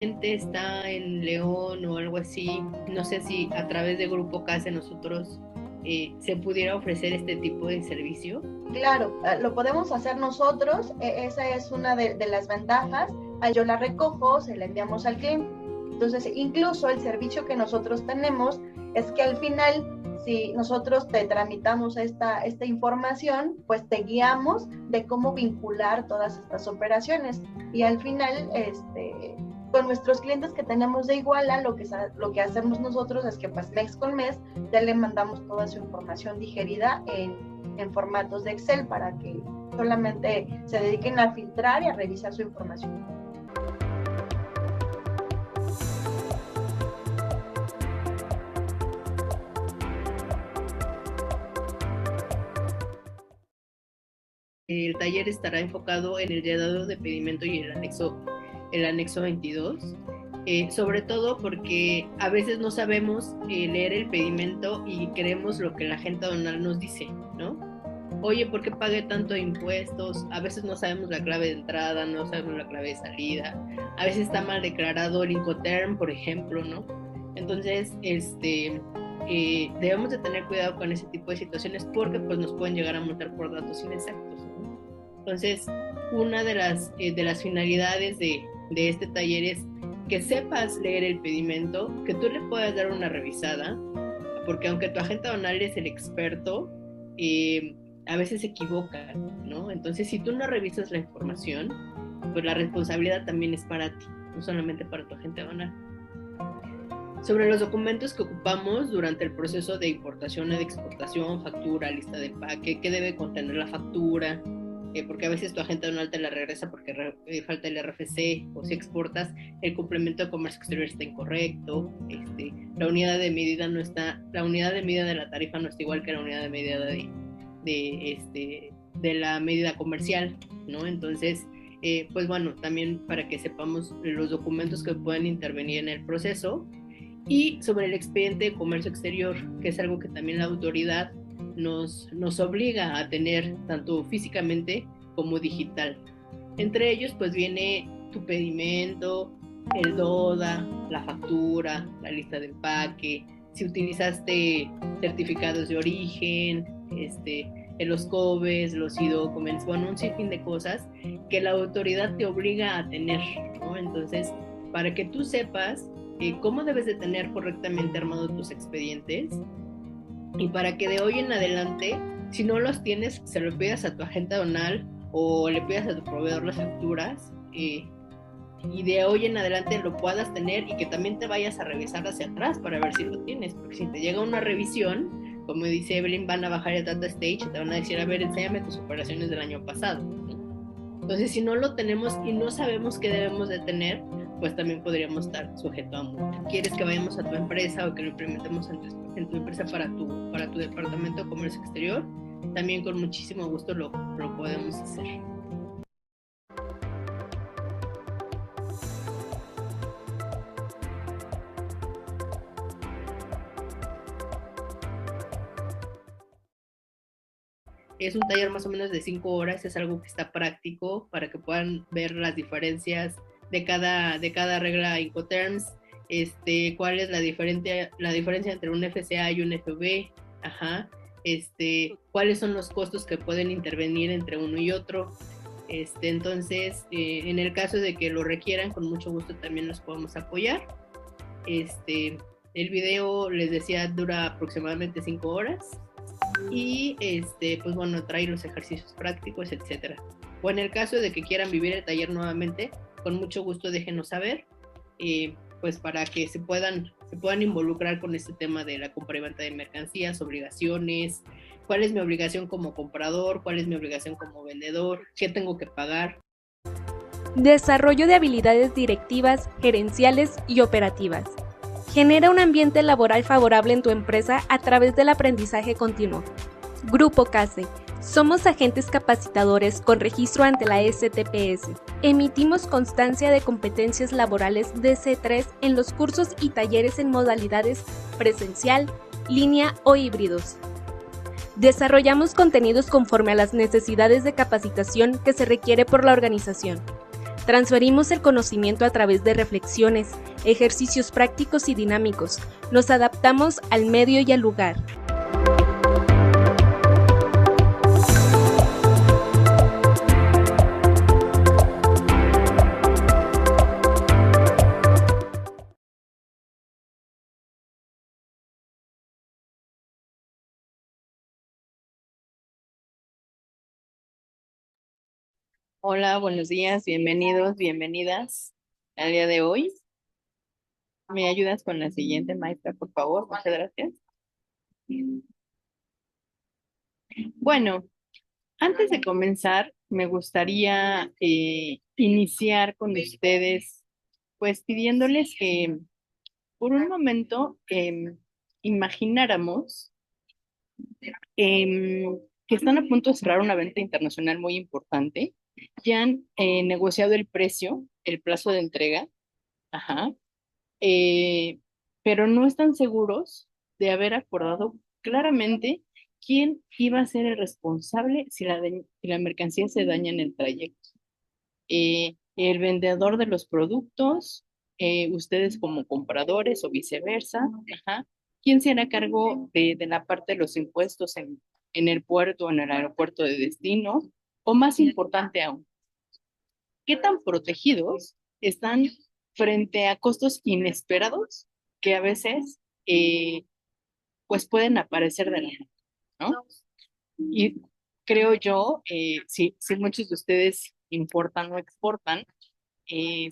gente está en León o algo así, no sé si a través de Grupo CASE nosotros se pudiera ofrecer este tipo de servicio. Claro, lo podemos hacer nosotros, esa es una de las ventajas. Yo la recojo, se la enviamos al cliente. Entonces, incluso el servicio que nosotros tenemos es que al final, si nosotros te tramitamos esta información, pues te guiamos de cómo vincular todas estas operaciones. Y al final, con nuestros clientes que tenemos de Iguala, lo que hacemos nosotros es que pues mes con mes ya le mandamos toda su información digerida en formatos de Excel para que solamente se dediquen a filtrar y a revisar su información. El taller estará enfocado en el dado de pedimento y el anexo 22, sobre todo porque a veces no sabemos leer el pedimento y creemos lo que la gente aduanal nos dice, ¿no? Oye, ¿por qué pagué tanto de impuestos? A veces no sabemos la clave de entrada, no sabemos la clave de salida, a veces está mal declarado el Incoterm, por ejemplo, ¿no? Entonces, debemos de tener cuidado con ese tipo de situaciones porque pues nos pueden llegar a multar por datos inexactos, ¿no? Entonces, una de las finalidades de este taller es que sepas leer el pedimento, que tú le puedas dar una revisada, porque aunque tu agente aduanal es el experto, a veces se equivoca, ¿no? Entonces, si tú no revisas la información, pues la responsabilidad también es para ti, no solamente para tu agente aduanal. Sobre los documentos que ocupamos durante el proceso de importación o de exportación, factura, lista de empaque, qué debe contener la factura, porque a veces tu agente aduanal te la regresa porque falta el RFC, o si exportas el complemento de comercio exterior está incorrecto, la unidad de medida no está, la unidad de medida de la tarifa no está igual que la unidad de medida de la medida comercial, ¿no? Entonces, pues bueno, también para que sepamos los documentos que pueden intervenir en el proceso. Y sobre el expediente de comercio exterior, que es algo que también la autoridad nos obliga a tener tanto físicamente como digital. Entre ellos pues viene tu pedimento, el DODA, la factura, la lista de empaque, si utilizaste certificados de origen, los COBES, los e-documents, bueno, un sinfín de cosas que la autoridad te obliga a tener, ¿no? Entonces, para que tú sepas cómo debes de tener correctamente armados tus expedientes y para que de hoy en adelante, si no los tienes, se lo pidas a tu agente aduanal o le pidas a tu proveedor las facturas y de hoy en adelante lo puedas tener y que también te vayas a revisar hacia atrás para ver si lo tienes, porque si te llega una revisión, como dice Evelyn, van a bajar el data stage y te van a decir, a ver, enséñame tus operaciones del año pasado, ¿no? Entonces, si no lo tenemos y no sabemos qué debemos de tener, pues también podríamos estar sujeto a multa. ¿Quieres que vayamos a tu empresa o que lo implementemos en tu empresa para tu departamento de comercio exterior? También con muchísimo gusto lo podemos hacer. Es un taller más o menos de 5 horas, es algo que está práctico para que puedan ver las diferencias de cada regla Incoterms, cuál es la diferencia entre un FCA y un FB, ajá, cuáles son los costos que pueden intervenir entre uno y otro. Entonces, en el caso de que lo requieran, con mucho gusto también los podemos apoyar. El video, les decía, dura aproximadamente 5 horas y pues bueno, trae los ejercicios prácticos, etcétera. O en el caso de que quieran vivir el taller nuevamente, con mucho gusto déjenos saber, pues para que se puedan involucrar con este tema de la compra y venta de mercancías, obligaciones, cuál es mi obligación como comprador, cuál es mi obligación como vendedor, qué tengo que pagar. Desarrollo de habilidades directivas, gerenciales y operativas. Genera un ambiente laboral favorable en tu empresa a través del aprendizaje continuo. Grupo CASE. Somos agentes capacitadores con registro ante la STPS. Emitimos constancia de competencias laborales de C3 en los cursos y talleres en modalidades presencial, línea o híbridos. Desarrollamos contenidos conforme a las necesidades de capacitación que se requiere por la organización. Transferimos el conocimiento a través de reflexiones, ejercicios prácticos y dinámicos. Nos adaptamos al medio y al lugar. Hola, buenos días, bienvenidos, bienvenidas al día de hoy. ¿Me ayudas con la siguiente, maestra, por favor? Muchas gracias. Bueno, antes de comenzar, me gustaría iniciar con ustedes, pues pidiéndoles que por un momento imagináramos que están a punto de cerrar una venta internacional muy importante. Ya han negociado el precio, el plazo de entrega, ajá, eh, pero no están seguros de haber acordado claramente quién iba a ser el responsable si la mercancía se daña en el trayecto. El vendedor de los productos, ustedes como compradores o viceversa, ajá. ¿Quién se hará cargo de la parte de los impuestos en el puerto o en el aeropuerto de destino? O más importante aún, ¿qué tan protegidos están frente a costos inesperados que a veces pues pueden aparecer de la nada, ¿no? Y creo yo, si muchos de ustedes importan o exportan,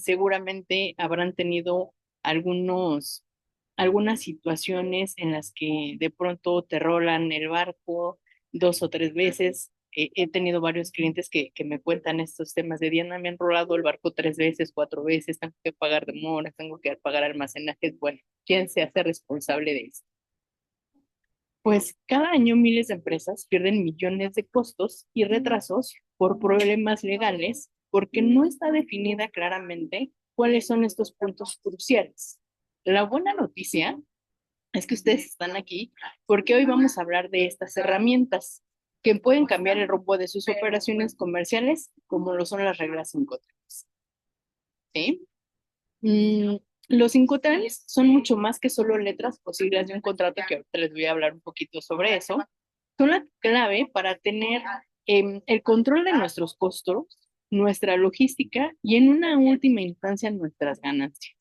seguramente habrán tenido algunas situaciones en las que de pronto te rolan el barco 2 o 3 veces. He tenido varios clientes que me cuentan estos temas de Diana, me han rolado el barco 3 veces, 4 veces, tengo que pagar demoras, tengo que pagar almacenajes. Bueno, ¿quién se hace responsable de esto? Pues cada año miles de empresas pierden millones de costos y retrasos por problemas legales porque no está definida claramente cuáles son estos puntos cruciales. La buena noticia es que ustedes están aquí porque hoy vamos a hablar de estas herramientas que pueden cambiar el rumbo de sus operaciones comerciales, como lo son las reglas Incoterms. ¿Sí? Mm, los Incoterms son mucho más que solo letras o siglas de un contrato, que ahorita les voy a hablar un poquito sobre eso. Son la clave para tener el control de nuestros costos, nuestra logística y en una última instancia nuestras ganancias.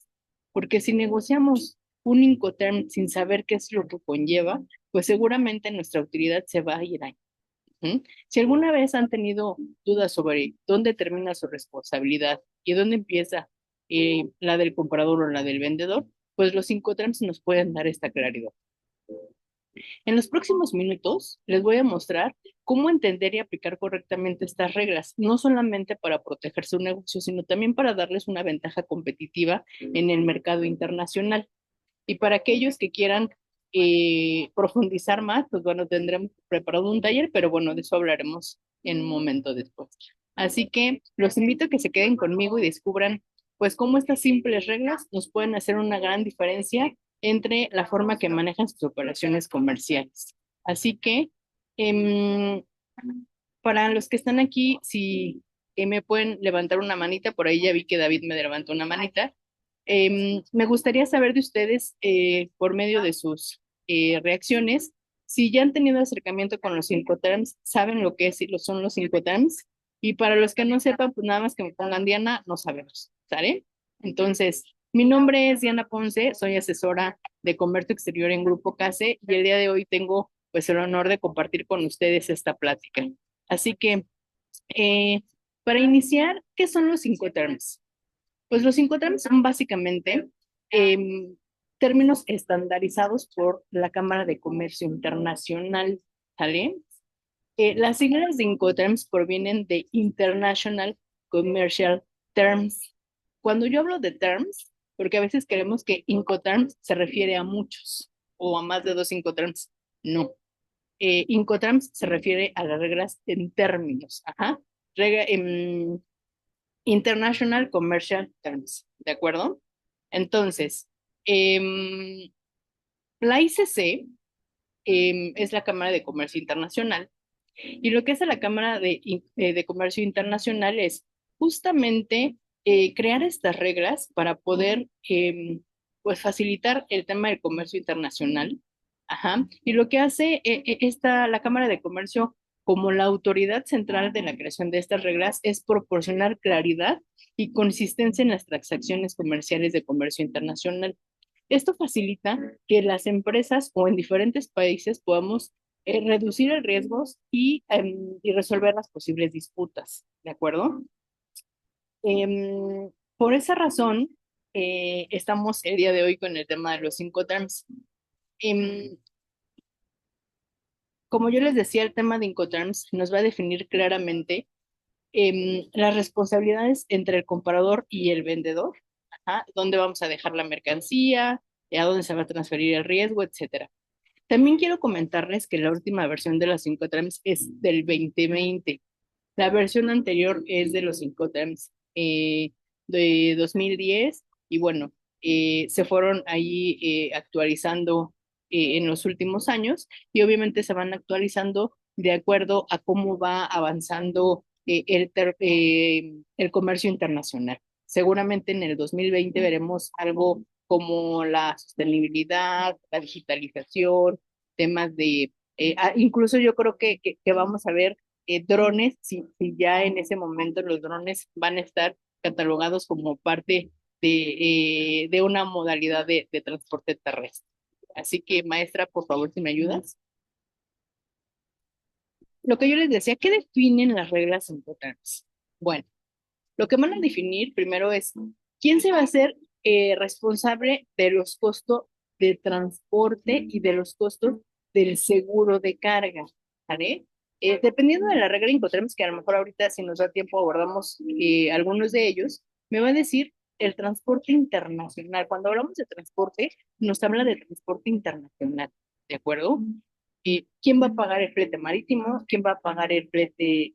Porque si negociamos un Incoterm sin saber qué es lo que conlleva, pues seguramente nuestra utilidad se va a ir ahí. Si alguna vez han tenido dudas sobre dónde termina su responsabilidad y dónde empieza la del comprador o la del vendedor, pues los Incoterms nos pueden dar esta claridad. En los próximos minutos les voy a mostrar cómo entender y aplicar correctamente estas reglas, no solamente para proteger su negocio, sino también para darles una ventaja competitiva en el mercado internacional. Y para aquellos que quieran profundizar más, pues bueno, tendremos preparado un taller, pero bueno, de eso hablaremos en un momento después. Así que los invito a que se queden conmigo y descubran pues cómo estas simples reglas nos pueden hacer una gran diferencia entre la forma que manejan sus operaciones comerciales. Así que para los que están aquí, si me pueden levantar una manita, por ahí ya vi que David me levantó una manita. Me gustaría saber de ustedes, por medio de sus reacciones, si ya han tenido acercamiento con los Incoterms, saben lo que es y lo son los Incoterms. Y para los que no sepan, pues nada más que me pongan Diana, no sabemos, ¿sale? Entonces, mi nombre es Diana Ponce, soy asesora de comercio exterior en Grupo CASE y el día de hoy tengo pues el honor de compartir con ustedes esta plática. Así que, para iniciar, ¿qué son los Incoterms? Pues los Incoterms son básicamente términos estandarizados por la Cámara de Comercio Internacional, ¿sale? Las siglas de Incoterms provienen de International Commercial Terms. Cuando yo hablo de terms, porque a veces creemos que Incoterms se refiere a muchos o a más de 2 Incoterms. No. Incoterms se refiere a las reglas en términos. Ajá. International Commercial Terms, ¿de acuerdo? Entonces, la ICC es la Cámara de Comercio Internacional y lo que hace la Cámara de Comercio Internacional es justamente crear estas reglas para poder pues facilitar el tema del comercio internacional. Ajá. Y lo que hace la Cámara de Comercio como la autoridad central de la creación de estas reglas es proporcionar claridad y consistencia en las transacciones comerciales de comercio internacional. Esto facilita que las empresas o en diferentes países podamos reducir el riesgos y resolver las posibles disputas, ¿de acuerdo? Por esa razón, estamos el día de hoy con el tema de los Incoterms. Em, Como yo les decía, el tema de Incoterms nos va a definir claramente las responsabilidades entre el comprador y el vendedor, ajá, dónde vamos a dejar la mercancía, a dónde se va a transferir el riesgo, etcétera. También quiero comentarles que la última versión de los Incoterms es del 2020. La versión anterior es de los Incoterms de 2010 y bueno, se fueron ahí actualizando en los últimos años y obviamente se van actualizando de acuerdo a cómo va avanzando el comercio internacional. Seguramente en el 2020 veremos algo como la sostenibilidad, la digitalización, temas incluso yo creo que vamos a ver drones, si ya en ese momento los drones van a estar catalogados como parte de una modalidad de transporte terrestre. Así que, maestra, por favor, si me ayudas. Lo que yo les decía, ¿qué definen las reglas importantes? Bueno, lo que van a definir primero es quién se va a hacer responsable de los costos de transporte y de los costos del seguro de carga, ¿vale? Dependiendo de la regla Incoterms, que a lo mejor ahorita si nos da tiempo abordamos algunos de ellos, me va a decir el transporte internacional. Cuando hablamos de transporte, nos habla de transporte internacional, ¿de acuerdo? ¿Quién va a pagar el flete marítimo? ¿Quién va a pagar el flete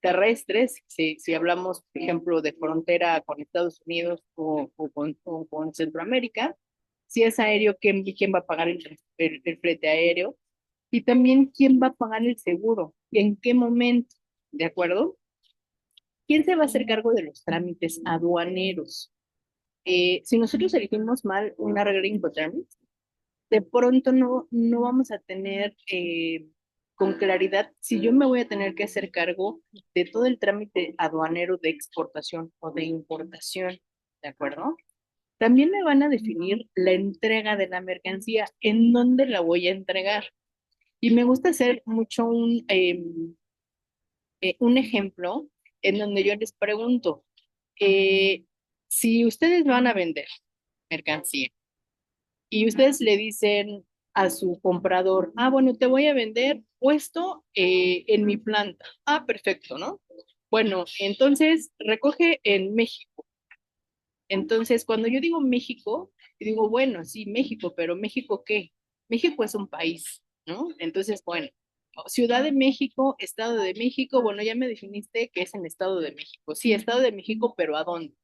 terrestres? Si hablamos, por ejemplo, de frontera con Estados Unidos o con Centroamérica. Si es aéreo, ¿quién va a pagar el flete aéreo? Y también, ¿quién va a pagar el seguro? ¿Y en qué momento? ¿De acuerdo? ¿Quién se va a hacer cargo de los trámites aduaneros? Si nosotros elegimos mal una regla Incoterms, de pronto no vamos a tener con claridad si yo me voy a tener que hacer cargo de todo el trámite aduanero de exportación o de importación, ¿de acuerdo? También me van a definir la entrega de la mercancía, en dónde la voy a entregar. Y me gusta hacer mucho un ejemplo en donde yo les pregunto, eh, si ustedes van a vender mercancía, y ustedes le dicen a su comprador, bueno, te voy a vender puesto en mi planta. Perfecto, ¿no? Bueno, entonces recoge en México. Entonces, cuando yo digo México, digo, bueno, sí, México, pero ¿México qué? México es un país, ¿no? Entonces, bueno, Ciudad de México, Estado de México, bueno, ya me definiste que es en Estado de México. Sí, Estado de México, pero ¿a dónde?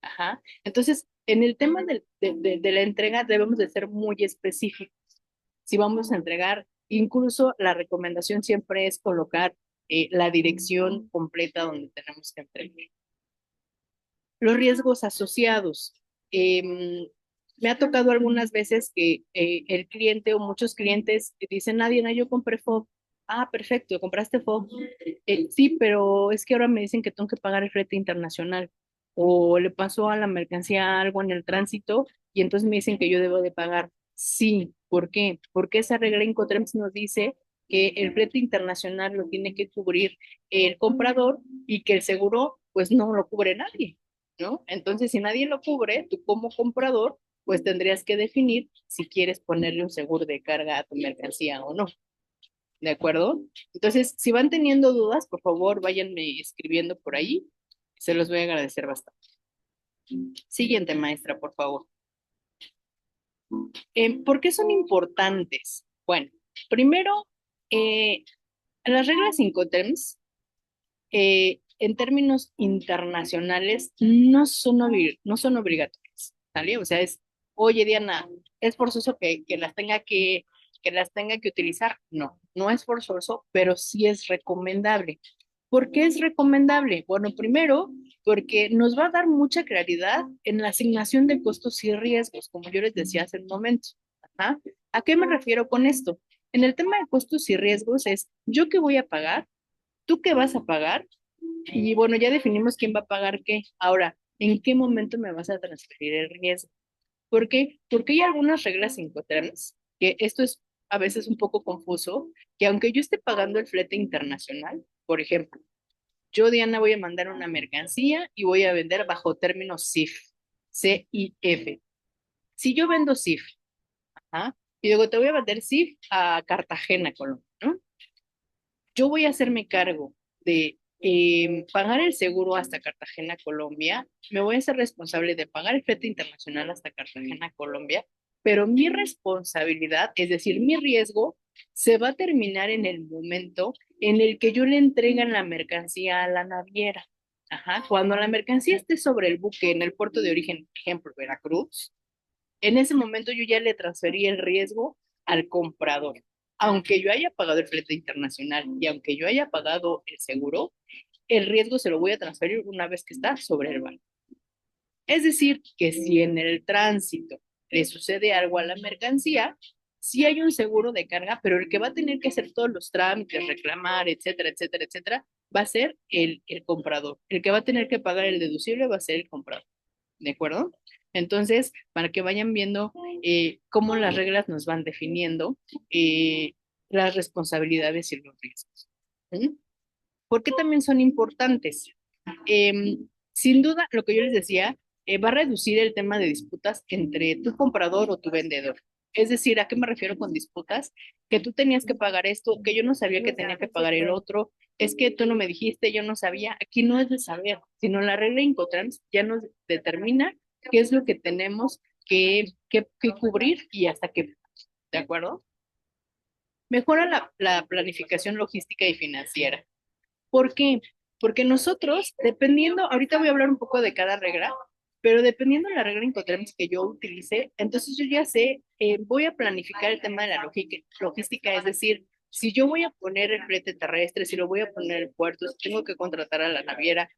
Ajá. Entonces, en el tema de la entrega debemos de ser muy específicos. Si vamos a entregar, incluso la recomendación siempre es colocar la dirección completa donde tenemos que entregar. Los riesgos asociados. Me ha tocado algunas veces que el cliente o muchos clientes dicen, Diana, yo compré FOB. Perfecto, compraste FOB. Sí, pero es que ahora me dicen que tengo que pagar el flete internacional. O le pasó a la mercancía algo en el tránsito y entonces me dicen que yo debo de pagar. Sí, ¿por qué? Porque esa regla Incoterms nos dice que el flete internacional lo tiene que cubrir el comprador y que el seguro pues no lo cubre nadie, ¿no? Entonces, si nadie lo cubre, tú como comprador, pues tendrías que definir si quieres ponerle un seguro de carga a tu mercancía o no. ¿De acuerdo? Entonces, si van teniendo dudas, por favor, váyanme escribiendo por ahí. Se los voy a agradecer bastante. Siguiente, maestra, por favor. ¿Por qué son importantes? Bueno, primero, las reglas Incoterms en términos internacionales no son obligatorias, ¿vale? O sea, oye, Diana, ¿es forzoso que las tenga que utilizar? No es forzoso, pero sí es recomendable. ¿Por qué es recomendable? Bueno, primero, porque nos va a dar mucha claridad en la asignación de costos y riesgos, como yo les decía hace un momento. Ajá. ¿A qué me refiero con esto? En el tema de costos y riesgos es, ¿yo qué voy a pagar? ¿Tú qué vas a pagar? Y bueno, ya definimos quién va a pagar qué. Ahora, ¿en qué momento me vas a transferir el riesgo? ¿Por qué? Porque hay algunas reglas incoterms, que esto es a veces un poco confuso, que aunque yo esté pagando el flete internacional, por ejemplo, yo, Diana, voy a mandar una mercancía y voy a vender bajo términos CIF, CIF. Si yo vendo CIF, ¿ah? Y luego te voy a vender CIF a Cartagena, Colombia, ¿no? Yo voy a hacerme cargo de pagar el seguro hasta Cartagena, Colombia. Me voy a ser responsable de pagar el flete internacional hasta Cartagena, Colombia. Pero mi responsabilidad, es decir, mi riesgo, se va a terminar en el momento en el que yo le entregan la mercancía a la naviera. Ajá. Cuando la mercancía esté sobre el buque en el puerto de origen, por ejemplo, Veracruz, en ese momento yo ya le transferí el riesgo al comprador. Aunque yo haya pagado el flete internacional y aunque yo haya pagado el seguro, el riesgo se lo voy a transferir una vez que está sobre el barco. Es decir, que si en el tránsito le sucede algo a la mercancía, sí hay un seguro de carga, pero el que va a tener que hacer todos los trámites, reclamar, etcétera, etcétera, etcétera, va a ser el comprador. El que va a tener que pagar el deducible va a ser el comprador. ¿De acuerdo? Entonces, para que vayan viendo cómo las reglas nos van definiendo las responsabilidades y los riesgos. ¿Sí? ¿Por qué también son importantes? Sin duda, lo que yo les decía, va a reducir el tema de disputas entre tu comprador o tu vendedor. Es decir, ¿a qué me refiero con disputas? Que tú tenías que pagar esto, que yo no sabía que tenía que pagar el otro, es que tú no me dijiste, yo no sabía. Aquí no es de saber, sino la regla Incotrans ya nos determina qué es lo que tenemos que cubrir y hasta qué, ¿de acuerdo? Mejora la planificación logística y financiera. ¿Por qué? Porque nosotros, dependiendo, ahorita voy a hablar un poco de cada regla, pero dependiendo de la regla Incoterms que yo utilice, entonces yo ya sé, voy a planificar el tema de la logística, es decir, si yo voy a poner el flete terrestre, si lo voy a poner en puertos, tengo que contratar a la naviera,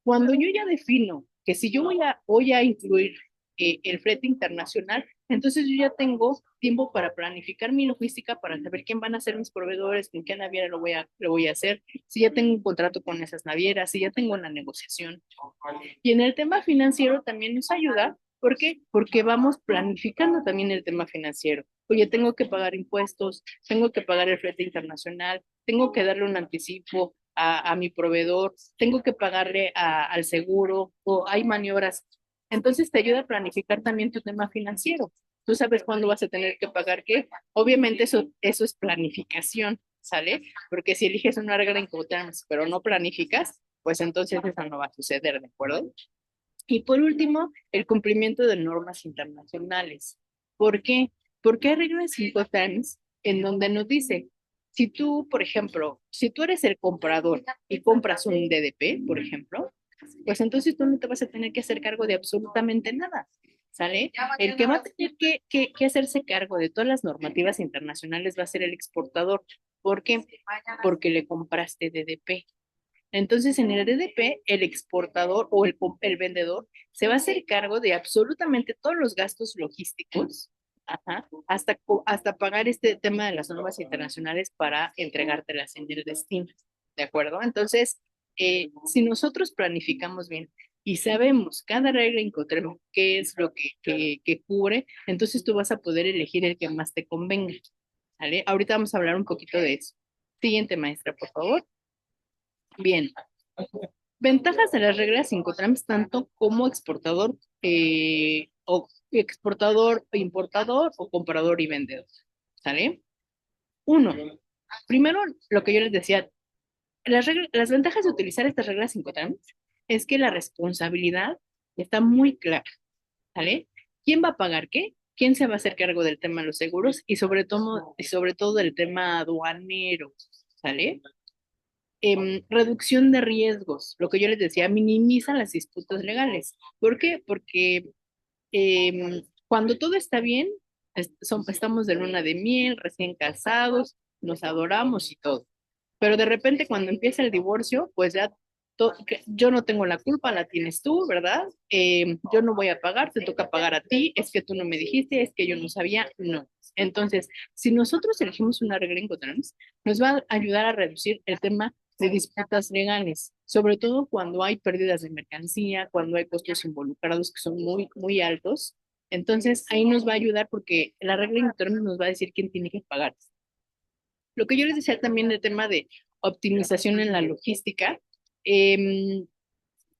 cuando yo ya defino que si yo voy a incluir el flete internacional, entonces yo ya tengo tiempo para planificar mi logística, para saber quién van a ser mis proveedores, con qué naviera lo voy a hacer, si ya tengo un contrato con esas navieras, si ya tengo una negociación. Y en el tema financiero también nos ayuda. ¿Por qué? Porque vamos planificando también el tema financiero. Oye, tengo que pagar impuestos, tengo que pagar el flete internacional, tengo que darle un anticipo a mi proveedor, tengo que pagarle al seguro o hay maniobras. Entonces te ayuda a planificar también tu tema financiero. Tú sabes cuándo vas a tener que pagar qué. Obviamente eso es planificación, ¿sale? Porque si eliges una regla en Coterms, pero no planificas, pues entonces eso no va a suceder, ¿de acuerdo? Y por último, el cumplimiento de normas internacionales. ¿Por qué? Porque hay reglas Incoterms en donde nos dice, si tú, por ejemplo, si tú eres el comprador y compras un DDP, por ejemplo, pues entonces tú no te vas a tener que hacer cargo de absolutamente nada, ¿sale? El que va a tener que hacerse cargo de todas las normativas internacionales va a ser el exportador. ¿Por qué? Porque le compraste DDP. Entonces, en el DDP, el exportador o el vendedor se va a hacer cargo de absolutamente todos los gastos logísticos, ajá, hasta pagar este tema de las normas internacionales para entregártelas en el destino. ¿De acuerdo? Entonces, si nosotros planificamos bien y sabemos cada regla Incoterm qué es lo que cubre, entonces tú vas a poder elegir el que más te convenga. ¿Vale? Ahorita vamos a hablar un poquito de eso. Siguiente maestra, por favor. Bien. Ventajas de las reglas Incotrams tanto como exportador o exportador, importador o comprador y vendedor. ¿Sale? Uno, primero lo que yo les decía, las ventajas de utilizar estas reglas Incotrams es que la responsabilidad está muy clara. ¿Sale? ¿Quién va a pagar qué? ¿Quién se va a hacer cargo del tema de los seguros y sobre todo del tema aduanero? ¿Sale? Reducción de riesgos, lo que yo les decía, minimiza las disputas legales. ¿Por qué? Porque cuando todo está bien, estamos de luna de miel, recién casados, nos adoramos y todo. Pero de repente cuando empieza el divorcio, pues ya yo no tengo la culpa, la tienes tú, ¿verdad? Yo no voy a pagar, te toca pagar a ti, es que tú no me dijiste, es que yo no sabía, no. Entonces, si nosotros elegimos una regla Incoterms, nos va a ayudar a reducir el tema de disputas legales, sobre todo cuando hay pérdidas de mercancía, cuando hay costos involucrados que son muy, muy altos. Entonces, ahí nos va a ayudar porque la regla Incoterms nos va a decir quién tiene que pagar. Lo que yo les decía también del tema de optimización en la logística, eh,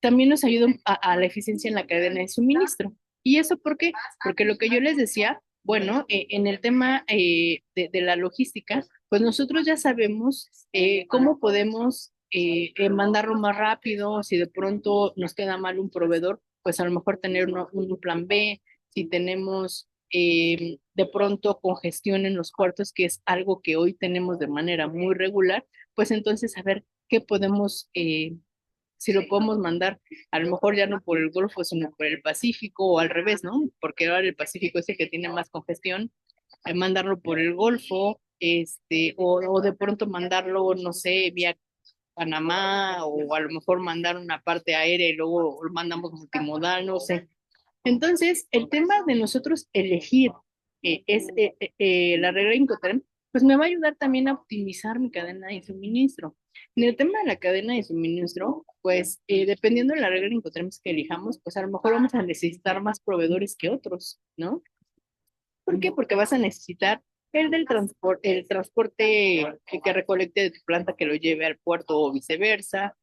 también nos ayuda a la eficiencia en la cadena de suministro. ¿Y eso por qué? Porque lo que yo les decía, bueno, en el tema de la logística, pues nosotros ya sabemos cómo podemos mandarlo más rápido, si de pronto nos queda mal un proveedor, pues a lo mejor tener un plan B, si tenemos de pronto congestión en los puertos, que es algo que hoy tenemos de manera muy regular, pues entonces saber qué podemos si lo podemos mandar, a lo mejor ya no por el Golfo, sino por el Pacífico o al revés, ¿no? Porque ahora el Pacífico es el que tiene más congestión, mandarlo por el Golfo, o de pronto mandarlo, no sé, vía Panamá, o a lo mejor mandar una parte aérea y luego lo mandamos multimodal, no sé. Entonces, el tema de nosotros elegir la regla Incoterm, pues me va a ayudar también a optimizar mi cadena de suministro. En el tema de la cadena de suministro, pues dependiendo de la regla Incoterm que elijamos, pues a lo mejor vamos a necesitar más proveedores que otros, ¿no? ¿Por qué? Porque vas a necesitar el transporte que recolecte de tu planta que lo lleve al puerto o viceversa,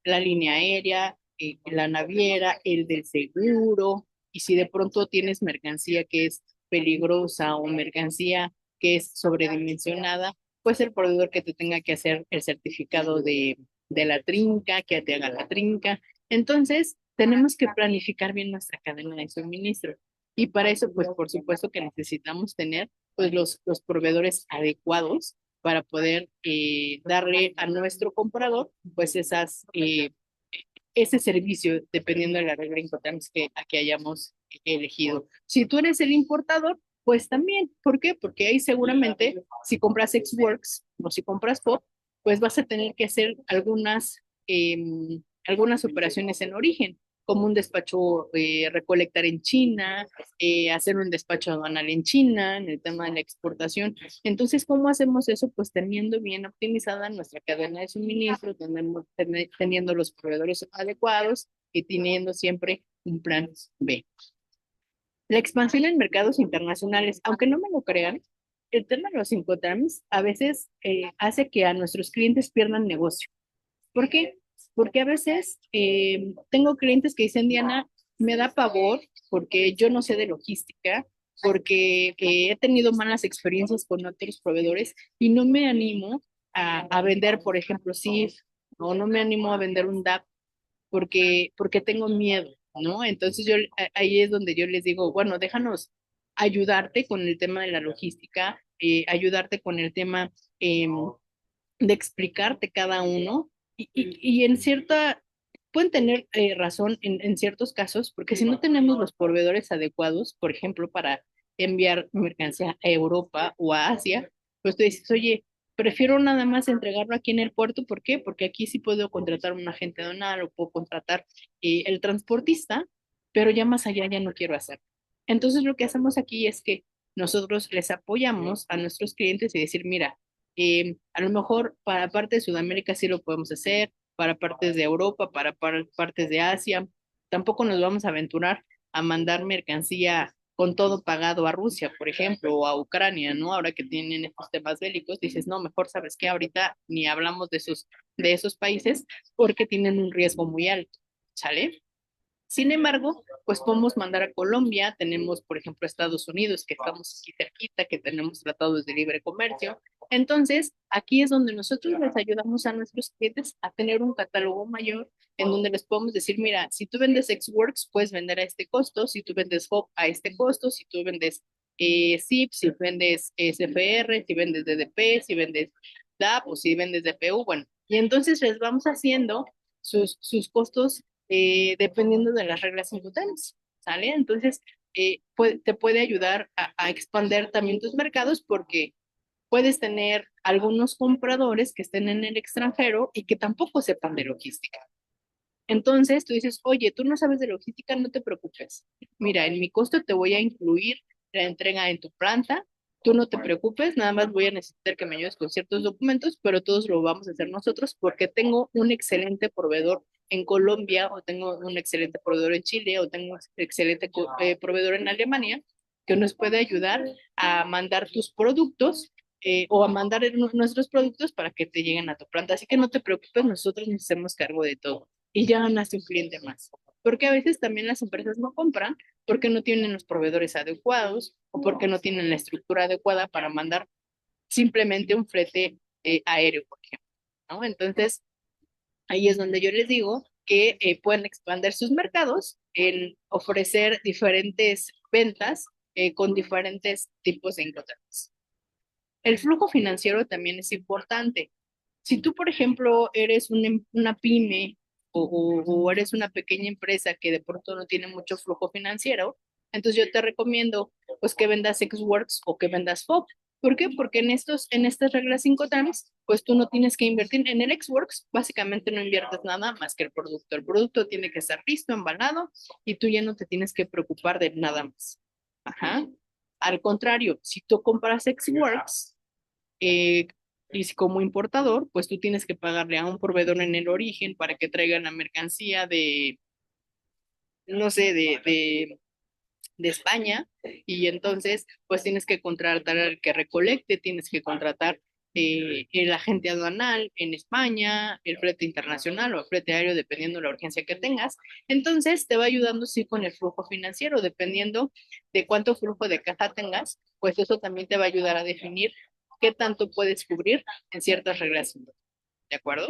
la línea aérea, la naviera, el del seguro, y si de pronto tienes mercancía que es peligrosa o mercancía que es sobredimensionada, pues el proveedor que te tenga que hacer el certificado de la trinca, que te haga la trinca. Entonces, tenemos que planificar bien nuestra cadena de suministro. Y para eso, pues por supuesto que necesitamos tener pues los proveedores adecuados para poder darle a nuestro comprador pues ese servicio dependiendo de la regla importante que hayamos elegido. Si tú eres el importador, pues también. ¿Por qué? Porque ahí seguramente si compras Xworks o si compras Pop, pues vas a tener que hacer algunas operaciones en origen, como un despacho recolectar en China, hacer un despacho aduanal en China, en el tema de la exportación. Entonces, ¿cómo hacemos eso? Pues teniendo bien optimizada nuestra cadena de suministro, teniendo los proveedores adecuados y teniendo siempre un plan B. La expansión en mercados internacionales, aunque no me lo crean, el tema de los Incoterms a veces hace que a nuestros clientes pierdan negocio. ¿Por qué? Porque a veces tengo clientes que dicen, Diana, me da pavor porque yo no sé de logística, porque he tenido malas experiencias con otros proveedores y no me animo a vender, por ejemplo, SIF, o no me animo a vender un DAP porque tengo miedo, ¿no? Entonces ahí es donde yo les digo, bueno, déjanos ayudarte con el tema de la logística, ayudarte con el tema de explicarte cada uno y en cierta, pueden tener razón en ciertos casos, porque si no tenemos los proveedores adecuados, por ejemplo, para enviar mercancía a Europa o a Asia, pues tú dices, oye, prefiero nada más entregarlo aquí en el puerto, ¿por qué? Porque aquí sí puedo contratar un agente aduanal o puedo contratar el transportista, pero ya más allá ya no quiero hacer. Entonces lo que hacemos aquí es que nosotros les apoyamos a nuestros clientes y decir, mira, a lo mejor para parte de Sudamérica sí lo podemos hacer, para partes de Europa, para partes de Asia. Tampoco nos vamos a aventurar a mandar mercancía con todo pagado a Rusia, por ejemplo, o a Ucrania, ¿no? Ahora que tienen estos temas bélicos, dices, no, mejor sabes que ahorita ni hablamos de esos países porque tienen un riesgo muy alto, ¿sale? Sin embargo, pues podemos mandar a Colombia, tenemos, por ejemplo, Estados Unidos, que estamos aquí cerquita, que tenemos tratados de libre comercio. Entonces, aquí es donde nosotros les ayudamos a nuestros clientes a tener un catálogo mayor, en donde les podemos decir, mira, si tú vendes Xworks, puedes vender a este costo, si tú vendes Hop a este costo, si tú vendes SIP, si vendes SFR, si vendes DDP, si vendes DAP o si vendes DPU, bueno, y entonces les vamos haciendo sus costos dependiendo de las reglas tributarias, ¿sale? Entonces, te puede ayudar a expandir también tus mercados porque Puedes tener algunos compradores que estén en el extranjero y que tampoco sepan de logística. Entonces tú dices, oye, tú no sabes de logística, no te preocupes. Mira, en mi costo te voy a incluir la entrega en tu planta. Tú no te preocupes, nada más voy a necesitar que me ayudes con ciertos documentos, pero todos lo vamos a hacer nosotros porque tengo un excelente proveedor en Colombia, o tengo un excelente proveedor en Chile, o tengo un excelente proveedor en Alemania, que nos puede ayudar a mandar tus productos o a mandar nuestros productos para que te lleguen a tu planta. Así que no te preocupes, nosotros nos hacemos cargo de todo y ya nace un cliente más. Porque a veces también las empresas no compran porque no tienen los proveedores adecuados o porque no tienen la estructura adecuada para mandar simplemente un flete aéreo, por ejemplo, ¿no? Entonces, ahí es donde yo les digo que pueden expandir sus mercados en ofrecer diferentes ventas con diferentes tipos de incoterms. El flujo financiero también es importante. Si tú, por ejemplo, eres una pyme o eres una pequeña empresa que de pronto no tiene mucho flujo financiero, entonces yo te recomiendo pues que vendas Xworks o que vendas FOB. ¿Por qué? Porque en estas reglas 5 times, pues tú no tienes que invertir en el Xworks, básicamente no inviertes nada más que el producto. El producto tiene que estar listo, embalado, y tú ya no te tienes que preocupar de nada más. Ajá. Al contrario, si tú compras Xworks, eh, y si como importador, pues tú tienes que pagarle a un proveedor en el origen para que traigan la mercancía no sé, de España, y entonces pues tienes que contratar al que recolecte, tienes que contratar el agente aduanal en España, el flete internacional o el flete aéreo, dependiendo de la urgencia que tengas. Entonces te va ayudando sí con el flujo financiero, dependiendo de cuánto flujo de caja tengas, pues eso también te va a ayudar a definir qué tanto puedes cubrir en ciertas reglas. ¿De acuerdo?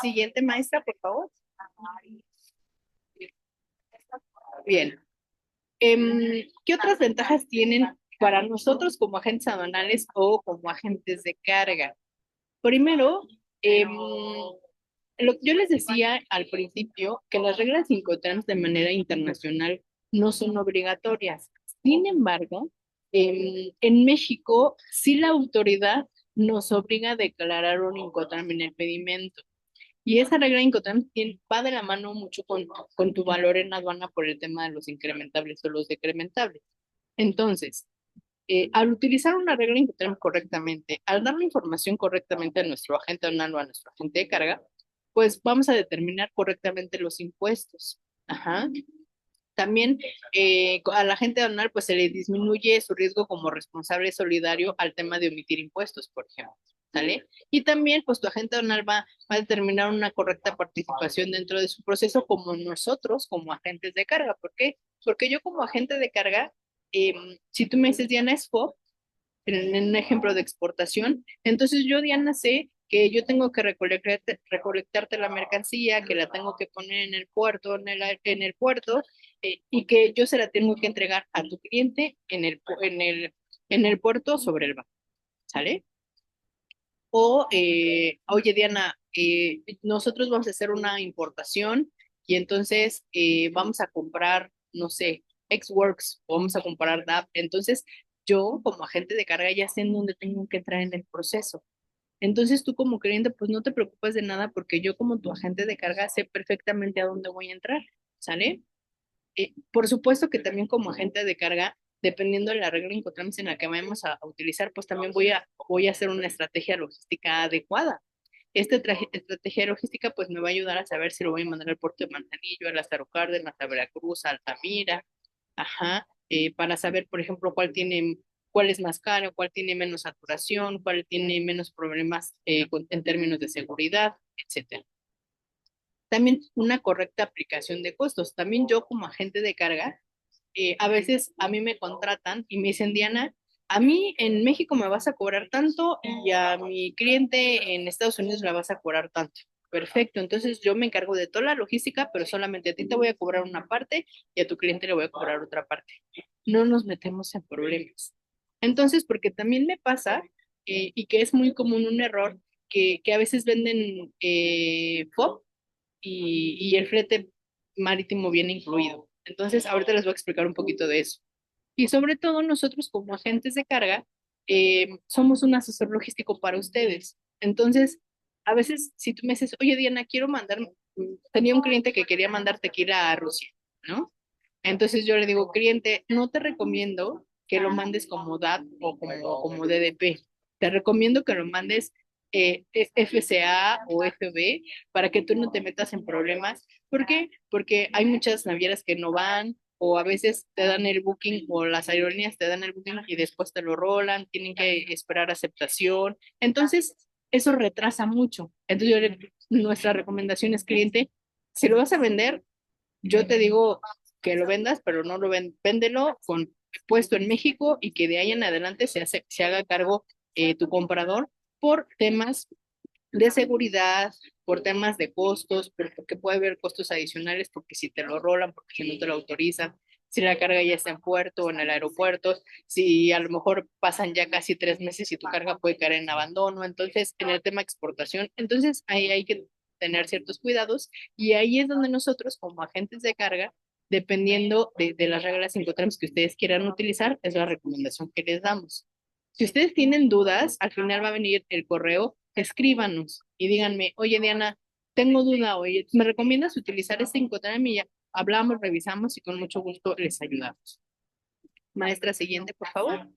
Siguiente maestra, por favor. Bien. ¿Qué otras ventajas tienen para nosotros como agentes aduanales o como agentes de carga? Primero, yo les decía al principio que las reglas Incoterms de manera internacional no son obligatorias. Sin embargo, en México, sí la autoridad nos obliga a declarar un Incoterm en el pedimento. Y esa regla Incoterms va de la mano mucho con tu valor en aduana por el tema de los incrementables o los decrementables. Entonces, al utilizar una regla Incoterms correctamente, al dar la información correctamente a nuestro agente aduanal o a nuestro agente de carga, pues vamos a determinar correctamente los impuestos. Ajá. También a la gente aduanal pues se le disminuye su riesgo como responsable solidario al tema de omitir impuestos, por ejemplo. ¿Sale? Y también pues tu agente aduanal va a determinar una correcta participación dentro de su proceso como nosotros, como agentes de carga. ¿Por qué? Porque yo como agente de carga, si tú me dices Diana es FOB, en un ejemplo de exportación, entonces yo, Diana, sé que yo tengo que recolectarte la mercancía, que la tengo que poner en el puerto, en el puerto, y que yo se la tengo que entregar a tu cliente en el puerto sobre el barco, ¿sale? O, oye, Diana, nosotros vamos a hacer una importación y entonces vamos a comprar, no sé, Xworks, o vamos a comprar DAP. Entonces, yo como agente de carga ya sé en dónde tengo que entrar en el proceso. Entonces, tú como cliente, pues no te preocupes de nada porque yo como tu agente de carga sé perfectamente a dónde voy a entrar, ¿sale? Por supuesto que también como agente de carga, dependiendo de la regla Incoterms en la que vamos a utilizar, pues también voy a hacer una estrategia logística adecuada. Esta estrategia logística pues me va a ayudar a saber si lo voy a mandar al puerto de Manzanillo, a Lázaro Cárdenas, a Veracruz, a Altamira, ajá, para saber, por ejemplo, cuál es más caro, cuál tiene menos saturación, cuál tiene menos problemas en términos de seguridad, etcétera. También una correcta aplicación de costos. También yo como agente de carga, a veces a mí me contratan y me dicen, Diana, a mí en México me vas a cobrar tanto y a mi cliente en Estados Unidos le vas a cobrar tanto. Perfecto, entonces yo me encargo de toda la logística, pero solamente a ti te voy a cobrar una parte y a tu cliente le voy a cobrar otra parte. No nos metemos en problemas. Entonces, porque también me pasa, y que es muy común un error, que a veces venden FOB y el flete marítimo viene incluido. Entonces, ahorita les voy a explicar un poquito de eso. Y sobre todo nosotros como agentes de carga, somos un asesor logístico para ustedes. Entonces, a veces si tú me dices, oye Diana, quiero mandar, tenía un cliente que quería mandar tequila a Rusia, ¿no? Entonces yo le digo, cliente, no te recomiendo que lo mandes como DAT o como DDP. Te recomiendo que lo mandes FCA o FB para que tú no te metas en problemas. ¿Por qué? Porque hay muchas navieras que no van o a veces te dan el booking o las aerolíneas te dan el booking y después te lo rolan, tienen que esperar aceptación. Entonces, eso retrasa mucho. Entonces, nuestra recomendación es, cliente, si lo vas a vender, yo te digo que lo vendas, pero no lo véndelo con puesto en México y que de ahí en adelante se haga cargo tu comprador por temas de seguridad, por temas de costos, porque puede haber costos adicionales, porque si te lo rolan, porque si no te lo autorizan, si la carga ya está en puerto o en el aeropuerto, si a lo mejor pasan ya casi 3 meses y tu carga puede caer en abandono, entonces en el tema exportación, entonces ahí hay que tener ciertos cuidados y ahí es donde nosotros como agentes de carga, dependiendo de las reglas Incoterms que ustedes quieran utilizar, es la recomendación que les damos. Si ustedes tienen dudas, al final va a venir el correo, escríbanos y díganme, oye Diana, tengo duda, oye, ¿me recomiendas utilizar este Incoterm? Y ya hablamos, revisamos y con mucho gusto les ayudamos. Maestra, siguiente, por favor.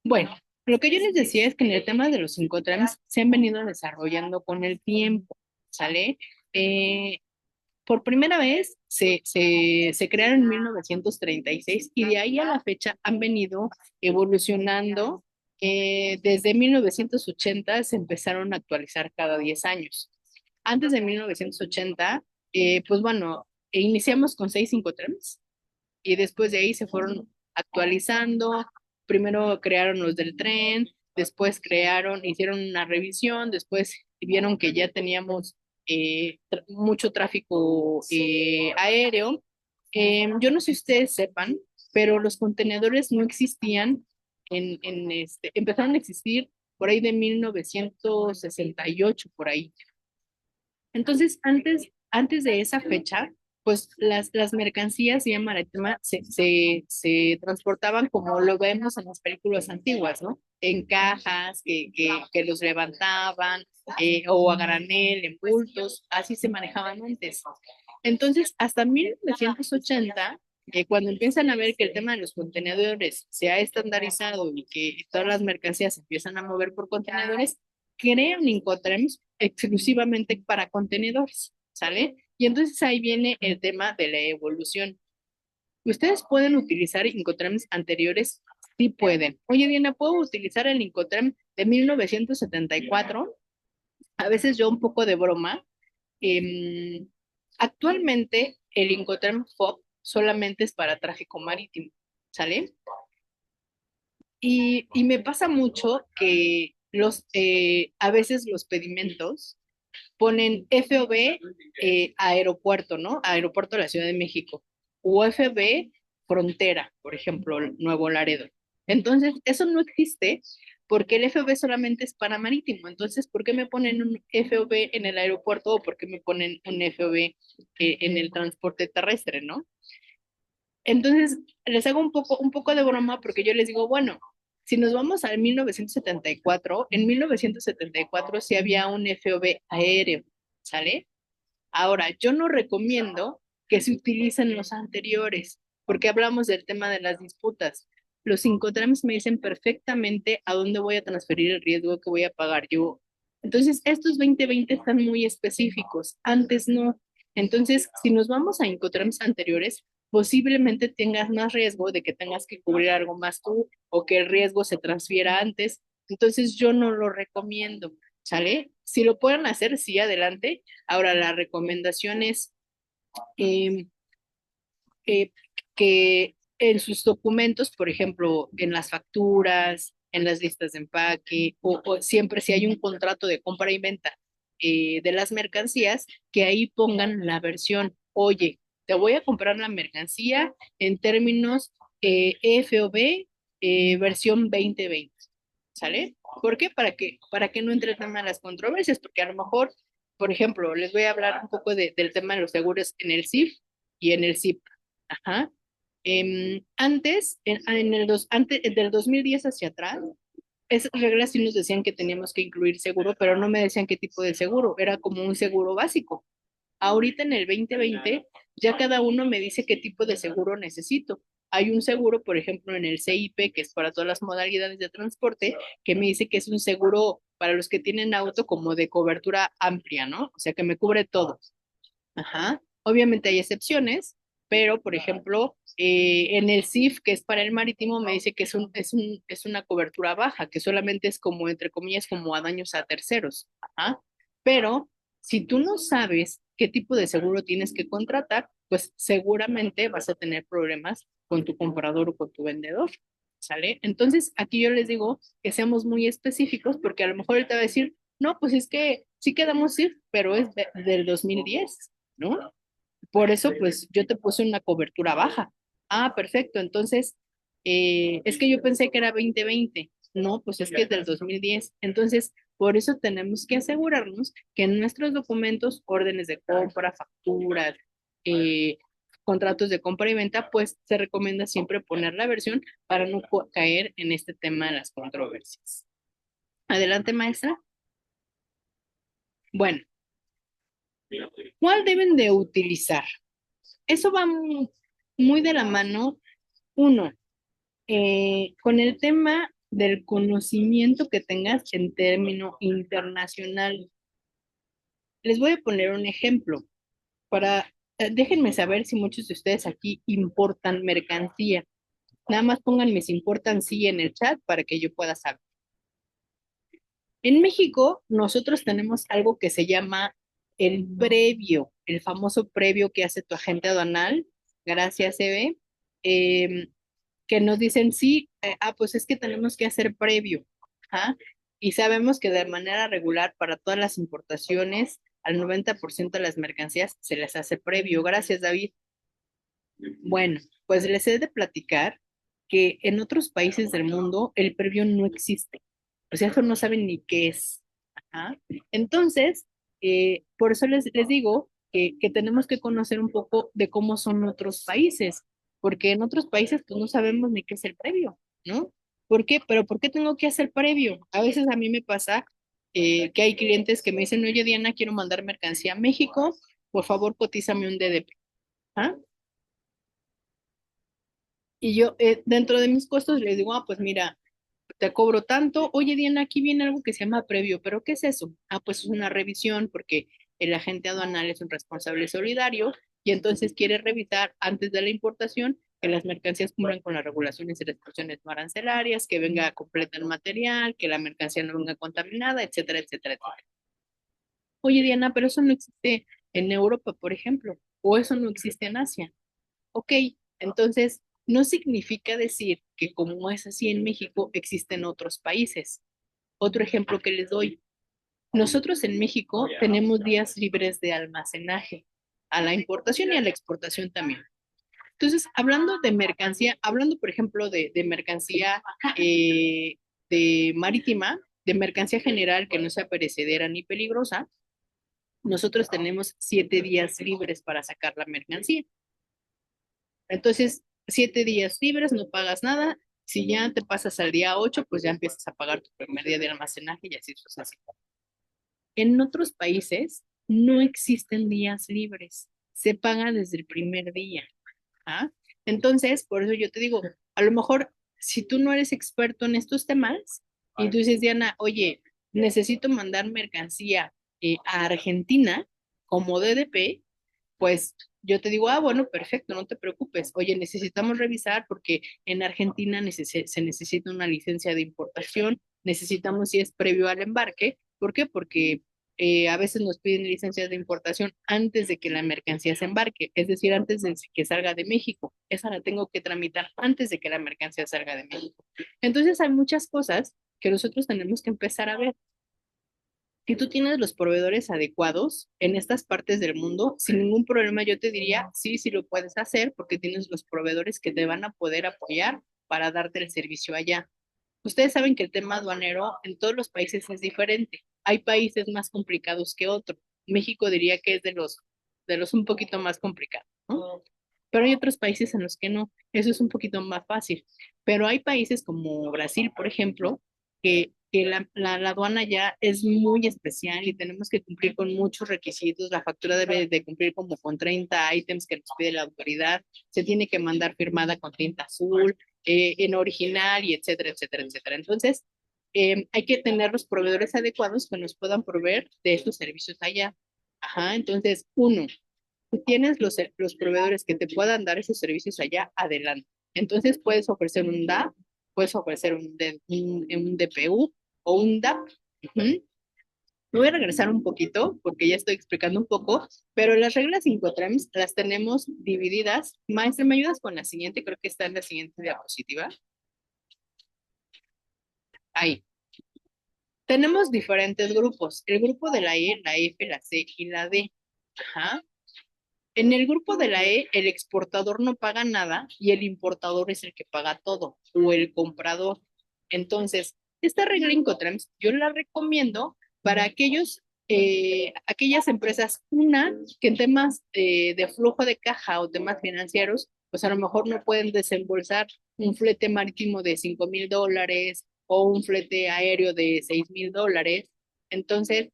Bueno, lo que yo les decía es que en el tema de los Incoterms se han venido desarrollando con el tiempo, ¿sale? Por primera vez se crearon en 1936 y de ahí a la fecha han venido evolucionando. Desde 1980 se empezaron a actualizar cada 10 años. Antes de 1980, pues bueno, iniciamos con 6 Incoterms y después de ahí se fueron actualizando. Primero crearon los del tren, después hicieron una revisión, después vieron que ya teníamos mucho tráfico aéreo. Yo no sé si ustedes sepan, pero los contenedores no existían empezaron a existir por ahí de 1968, por ahí. Entonces, antes de esa fecha, pues las mercancías vía marítima se transportaban como lo vemos en las películas antiguas, ¿no? En cajas que los levantaban, o a granel, en bultos, así se manejaban antes. Entonces, hasta 1980, cuando empiezan a ver que el tema de los contenedores se ha estandarizado y que todas las mercancías se empiezan a mover por contenedores, crean Incoterms exclusivamente para contenedores, ¿sale? Y entonces ahí viene el tema de la evolución. ¿Ustedes pueden utilizar Incoterms anteriores? Sí pueden. Oye, Diana, ¿puedo utilizar el Incoterm de 1974? A veces yo un poco de broma. em, Actualmente el Incoterm FOB solamente es para tráfico marítimo, ¿sale? Y me pasa mucho que a veces los pedimentos ponen FOB aeropuerto, ¿no? Aeropuerto de la Ciudad de México. O FB frontera, por ejemplo, Nuevo Laredo. Entonces, eso no existe porque el FOB solamente es para marítimo. Entonces, ¿por qué me ponen un FOB en el aeropuerto o por qué me ponen un FOB en el transporte terrestre, ¿no? Entonces, les hago un poco de broma porque yo les digo, bueno, si nos vamos al 1974, en 1974 sí había un FOB aéreo, ¿sale? Ahora, yo no recomiendo que se utilicen los anteriores, porque hablamos del tema de las disputas. Los Incoterms me dicen perfectamente a dónde voy a transferir el riesgo que voy a pagar yo. Entonces, estos 2020 están muy específicos, antes no. Entonces, si nos vamos a Incoterms anteriores, posiblemente tengas más riesgo de que tengas que cubrir algo más tú o que el riesgo se transfiera antes. Entonces, yo no lo recomiendo, ¿sale? Si lo pueden hacer, sí, adelante. Ahora, la recomendación es eh, eh, que en sus documentos, por ejemplo, en las facturas, en las listas de empaque, o siempre si hay un contrato de compra y venta de las mercancías, que ahí pongan la versión, oye, te voy a comprar la mercancía en términos FOB versión 2020, ¿sale? ¿Por qué? Para que no entre tan las controversias, porque a lo mejor, por ejemplo, les voy a hablar un poco del tema de los seguros en el CIF y en el CIP. Ajá. Antes del 2010 hacia atrás, esas reglas sí nos decían que teníamos que incluir seguro, pero no me decían qué tipo de seguro, era como un seguro básico. Ahorita en el 2020 ya cada uno me dice qué tipo de seguro necesito. Hay un seguro, por ejemplo, en el CIP, que es para todas las modalidades de transporte, que me dice que es un seguro para los que tienen auto como de cobertura amplia, ¿no? O sea, que me cubre todo. Ajá. Obviamente hay excepciones, pero por ejemplo, en el CIF, que es para el marítimo, me dice que es una cobertura baja, que solamente es como, entre comillas, como a daños a terceros. Ajá. Pero si tú no sabes qué tipo de seguro tienes que contratar, pues seguramente vas a tener problemas con tu comprador o con tu vendedor. ¿Sale? Entonces, aquí yo les digo que seamos muy específicos porque a lo mejor él te va a decir, no, pues es que sí quedamos CIF, pero es del 2010. ¿No? Por eso, pues yo te puse una cobertura baja. Ah, perfecto. Entonces, es que yo pensé que era 2020. No, pues es que es del 2010. Entonces, por eso tenemos que asegurarnos que en nuestros documentos, órdenes de compra, facturas, eh, contratos de compra y venta, pues se recomienda siempre poner la versión para no caer en este tema de las controversias. Adelante, maestra. Bueno, ¿cuál deben de utilizar? Eso va muy de la mano, uno, con el tema del conocimiento que tengas en término internacional. Les voy a poner un ejemplo para, déjenme saber si muchos de ustedes aquí importan mercancía. Nada más pónganme si importan sí en el chat para que yo pueda saber. En México, nosotros tenemos algo que se llama el previo, el famoso previo que hace tu agente aduanal. Gracias, Eve. Em, que nos dicen, sí, pues es que tenemos que hacer previo. ¿Ah? Y sabemos que de manera regular para todas las importaciones, al 90% de las mercancías se les hace previo. Gracias, David. Bueno, pues les he de platicar que en otros países del mundo el previo no existe. O sea, eso no saben ni qué es. Ajá. Entonces, por eso les digo que tenemos que conocer un poco de cómo son otros países, porque en otros países pues no sabemos ni qué es el previo, ¿no? ¿Por qué? Pero ¿por qué tengo que hacer previo? A veces a mí me pasa que hay clientes que me dicen, oye Diana, quiero mandar mercancía a México, por favor cotízame un DDP. ¿Ah? Y yo, dentro de mis costos, les digo, pues mira, te cobro tanto. Oye, Diana, aquí viene algo que se llama previo, pero ¿qué es eso? Pues es una revisión porque el agente aduanal es un responsable solidario y entonces quiere revisar antes de la importación que las mercancías cumplan con las regulaciones y restricciones no arancelarias, que venga completa el material, que la mercancía no venga contaminada, etcétera, etcétera, etcétera. Oye, Diana, pero eso no existe en Europa, por ejemplo, o eso no existe en Asia. Ok, entonces no significa decir que como es así en México, existen otros países. Otro ejemplo que les doy. Nosotros en México tenemos días libres de almacenaje a la importación y a la exportación también. Entonces, hablando de mercancía, hablando por ejemplo de mercancía de marítima, de mercancía general que no sea perecedera ni peligrosa, nosotros tenemos 7 días libres para sacar la mercancía. Entonces, 7 días libres, no pagas nada. Si ya te pasas al día 8, pues ya empiezas a pagar tu primer día de almacenaje y así sucesivamente. En otros países no existen días libres, se paga desde el primer día. ¿Ah? Entonces, por eso yo te digo, a lo mejor si tú no eres experto en estos temas y tú dices, Diana, oye, necesito mandar mercancía a Argentina como DDP, pues yo te digo, bueno, perfecto, no te preocupes. Oye, necesitamos revisar porque en Argentina se necesita una licencia de importación, necesitamos si es previo al embarque. ¿Por qué? Porque a veces nos piden licencias de importación antes de que la mercancía se embarque, es decir, antes de que salga de México. Esa la tengo que tramitar antes de que la mercancía salga de México. Entonces hay muchas cosas que nosotros tenemos que empezar a ver. Si tú tienes los proveedores adecuados en estas partes del mundo, sin ningún problema yo te diría, sí, sí lo puedes hacer porque tienes los proveedores que te van a poder apoyar para darte el servicio allá. Ustedes saben que el tema aduanero en todos los países es diferente. Hay países más complicados que otros. México diría que es de los un poquito más complicados, ¿no? pero hay otros países en los que no. Eso es un poquito más fácil. Pero hay países como Brasil, por ejemplo, que la aduana ya es muy especial y tenemos que cumplir con muchos requisitos. La factura debe de cumplir como con 30 ítems que nos pide la autoridad. Se tiene que mandar firmada con tinta azul, en original y etcétera, etcétera, etcétera. Entonces, hay que tener los proveedores adecuados que nos puedan proveer de estos servicios allá. Ajá, entonces, uno, tú tienes los proveedores que te puedan dar esos servicios allá, adelante. Entonces puedes ofrecer un DAP, puedes ofrecer un DPU o un DAP. Ujú. Me voy a regresar un poquito porque ya estoy explicando un poco, pero las reglas Incoterms las tenemos divididas. Maestra, ¿me ayudas con la siguiente? Creo que está en la siguiente diapositiva. Ahí. Tenemos diferentes grupos. El grupo de la E, la F, la C y la D. Ajá. En el grupo de la E, el exportador no paga nada y el importador es el que paga todo, o el comprador. Entonces, esta regla Incoterms yo la recomiendo para aquellas empresas, una, que en temas de flujo de caja o temas financieros, pues a lo mejor no pueden desembolsar un flete marítimo de $5,000 o un flete aéreo de $6,000. Entonces,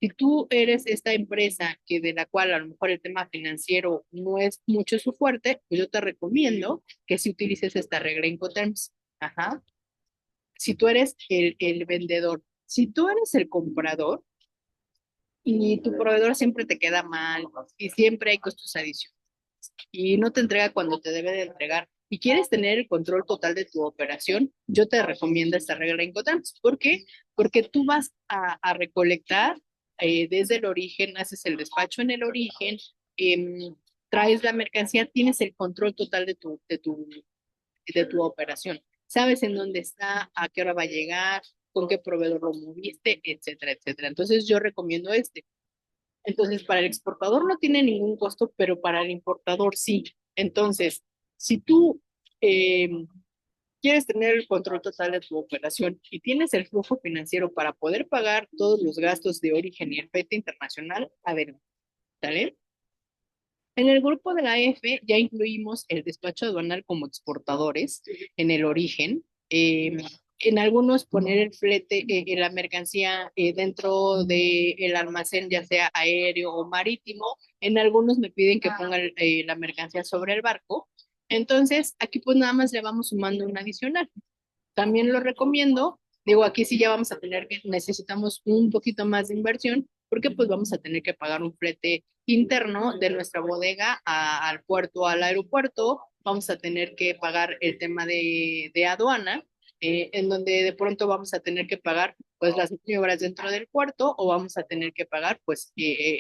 si tú eres esta empresa que de la cual a lo mejor el tema financiero no es mucho su fuerte, pues yo te recomiendo que si utilices esta regla Incoterms. Ajá. Si tú eres el vendedor, si tú eres el comprador y tu proveedor siempre te queda mal y siempre hay costos adicionales y no te entrega cuando te debe de entregar y quieres tener el control total de tu operación, yo te recomiendo esta regla Incoterms. ¿Por qué? Porque tú vas a recolectar desde el origen, haces el despacho en el origen, traes la mercancía, tienes el control total de tu operación. Sabes en dónde está, a qué hora va a llegar, con qué proveedor lo moviste, etcétera, etcétera. Entonces yo recomiendo este. Entonces, para el exportador no tiene ningún costo, pero para el importador sí. Entonces, si tú eh, quieres tener el control total de tu operación y tienes el flujo financiero para poder pagar todos los gastos de origen y el flete internacional, a ver, ¿sale? En el grupo de la F ya incluimos el despacho aduanal como exportadores en el origen. En algunos poner el flete, la mercancía dentro del almacén, ya sea aéreo o marítimo. En algunos me piden que ponga la mercancía sobre el barco. Entonces, aquí pues nada más le vamos sumando un adicional. También lo recomiendo. Digo, aquí sí ya vamos a tener que, necesitamos un poquito más de inversión, porque pues vamos a tener que pagar un flete interno de nuestra bodega al puerto, al aeropuerto. Vamos a tener que pagar el tema de aduana, en donde de pronto vamos a tener que pagar pues las maniobras dentro del puerto o vamos a tener que pagar pues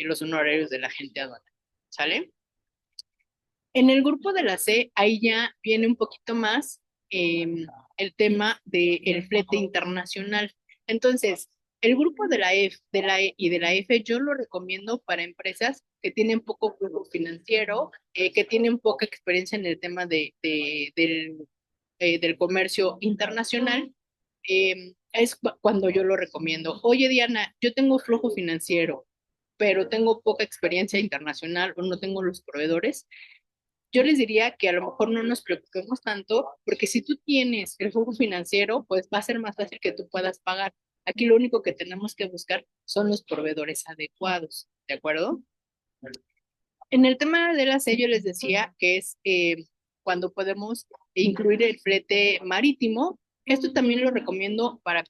los honorarios de la gente aduana. ¿Sale? En el grupo de la C, ahí ya viene un poquito más el tema del flete internacional. Entonces, el grupo de la F, de la E y de la F, yo lo recomiendo para empresas que tienen poco flujo financiero, que tienen poca experiencia en el tema del comercio internacional. Es cuando yo lo recomiendo. Oye, Diana, yo tengo flujo financiero, pero tengo poca experiencia internacional o no tengo los proveedores. Yo les diría que a lo mejor no nos preocupemos tanto, porque si tú tienes el flujo financiero, pues va a ser más fácil que tú puedas pagar. Aquí lo único que tenemos que buscar son los proveedores adecuados, ¿de acuerdo? En el tema de la sello les decía que es cuando podemos incluir el flete marítimo. Esto también lo recomiendo para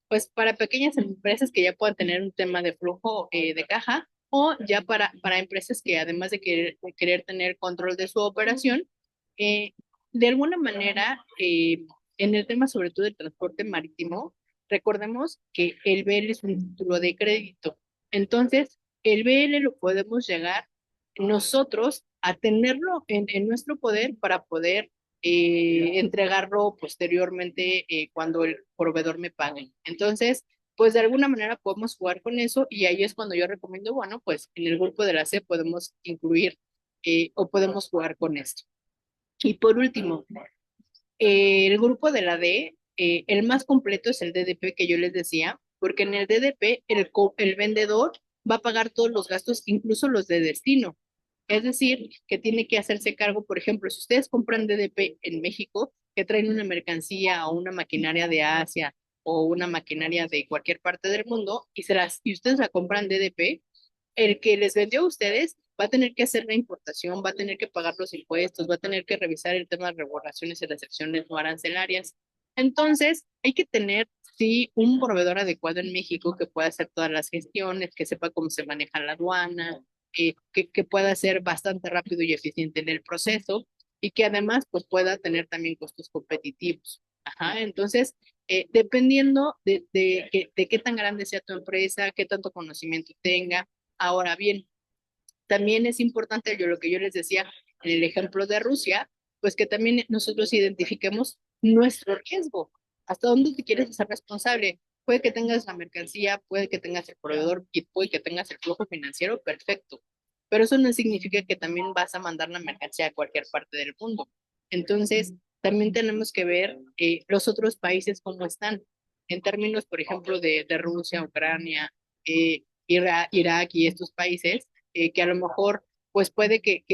pues para pequeñas empresas que ya puedan tener un tema de flujo de caja o ya para empresas que además de querer tener control de su operación, eh, de alguna manera, en el tema sobre todo del transporte marítimo, recordemos que el BL es un título de crédito. Entonces, el BL lo podemos llegar nosotros a tenerlo en nuestro poder para poder entregarlo posteriormente cuando el proveedor me pague. Entonces, pues de alguna manera podemos jugar con eso y ahí es cuando yo recomiendo, bueno, pues en el grupo de la C podemos incluir o podemos jugar con esto. Y por último, el grupo de la D, el más completo es el DDP que yo les decía, porque en el DDP el vendedor va a pagar todos los gastos, incluso los de destino. Es decir, que tiene que hacerse cargo, por ejemplo, si ustedes compran DDP en México, que traen una mercancía o una maquinaria de Asia o una maquinaria de cualquier parte del mundo y ustedes la compran DDP, el que les vendió a ustedes va a tener que hacer la importación, va a tener que pagar los impuestos, va a tener que revisar el tema de regulaciones y recepciones no arancelarias. Entonces, hay que tener, sí, un proveedor adecuado en México que pueda hacer todas las gestiones, que sepa cómo se maneja la aduana, que pueda ser bastante rápido y eficiente en el proceso y que además pues pueda tener también costos competitivos. Ajá, entonces, dependiendo de qué tan grande sea tu empresa, qué tanto conocimiento tenga. Ahora bien, también es importante, lo que yo les decía en el ejemplo de Rusia, pues que también nosotros identifiquemos nuestro riesgo. ¿Hasta dónde te quieres hacer responsable? Puede que tengas la mercancía, puede que tengas el proveedor y puede que tengas el flujo financiero, perfecto. Pero eso no significa que también vas a mandar la mercancía a cualquier parte del mundo. Entonces, también tenemos que ver los otros países cómo están. En términos, por ejemplo, de Rusia, Ucrania, Irak y estos países, que a lo mejor pues puede que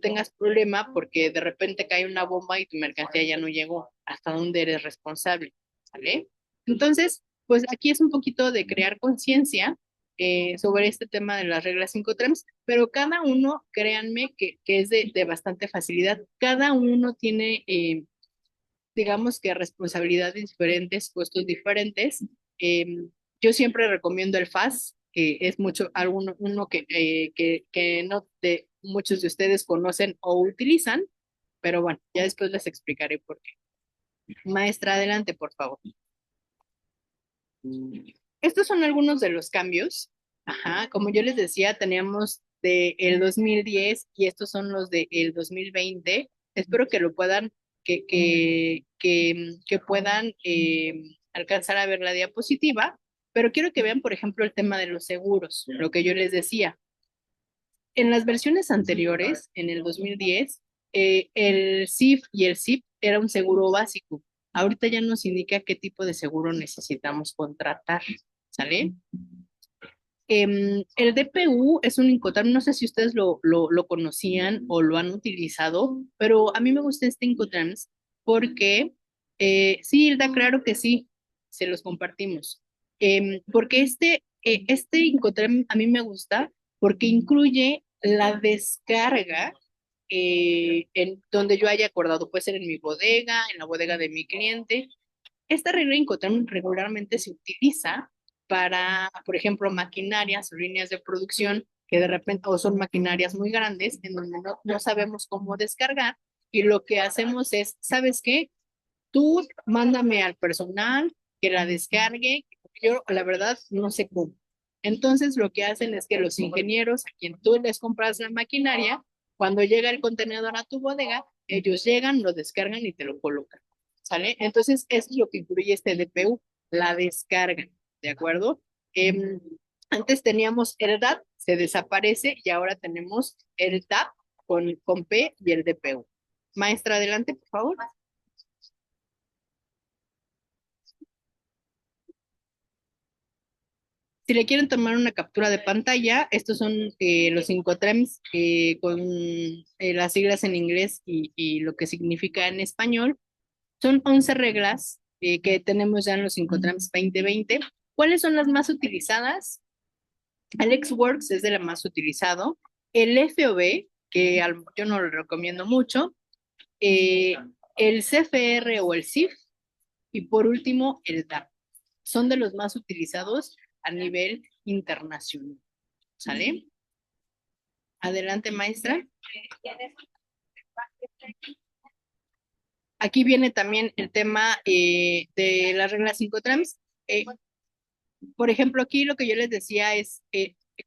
tengas problema porque de repente cae una bomba y tu mercancía ya no llegó. ¿Hasta dónde eres responsable? ¿Sale? Entonces, pues aquí es un poquito de crear conciencia sobre este tema de las reglas 5 pero cada uno, créanme que es de bastante facilidad. Cada uno tiene, digamos que responsabilidades diferentes, puestos diferentes. Eh, yo siempre recomiendo el FAS, que es uno que no muchos de ustedes conocen o utilizan, pero bueno, ya después les explicaré por qué. Maestra, adelante, por favor. Estos son algunos de los cambios. Ajá, como yo les decía, teníamos de el 2010 y estos son los de el 2020. Espero que lo puedan, que puedan alcanzar a ver la diapositiva, pero quiero que vean, por ejemplo, el tema de los seguros, lo que yo les decía. En las versiones anteriores, en el 2010, el CIF y el SIP era un seguro básico. Ahorita ya nos indica qué tipo de seguro necesitamos contratar, ¿sale? El DPU es un Incoterm, no sé si ustedes lo conocían o lo han utilizado, pero a mí me gusta este Incoterms porque, sí, Hilda, claro que sí, se los compartimos. Porque este Incoterm a mí me gusta porque incluye la descarga en donde yo haya acordado, puede ser en mi bodega, en la bodega de mi cliente. Esta regla Incoterm regularmente se utiliza para, por ejemplo, maquinarias o líneas de producción que de repente o son maquinarias muy grandes en donde no sabemos cómo descargar y lo que hacemos es, ¿sabes qué? Tú mándame al personal que la descargue, yo la verdad no sé cómo. Entonces lo que hacen es que los ingenieros a quien tú les compras la maquinaria, cuando llega el contenedor a tu bodega, ellos llegan, lo descargan y te lo colocan. ¿Sale? Entonces eso es lo que incluye este DPU, la descarga, ¿de acuerdo? Em, Antes teníamos el DAT, se desaparece y ahora tenemos el TAP con P y el DPU. Maestra, adelante, por favor. Si le quieren tomar una captura de pantalla, estos son los Incoterms con las siglas en inglés y lo que significa en español. Son 11 reglas que tenemos ya en los Incoterms 2020. ¿Cuáles son las más utilizadas? El XWorks es de la más utilizado. El FOB, que yo no lo recomiendo mucho. eh, el CFR o el CIF. Y por último, el DAP. Son de los más utilizados a nivel internacional. ¿Sale? Adelante, maestra. Aquí viene también el tema de las reglas 5 por ejemplo, aquí lo que yo les decía es,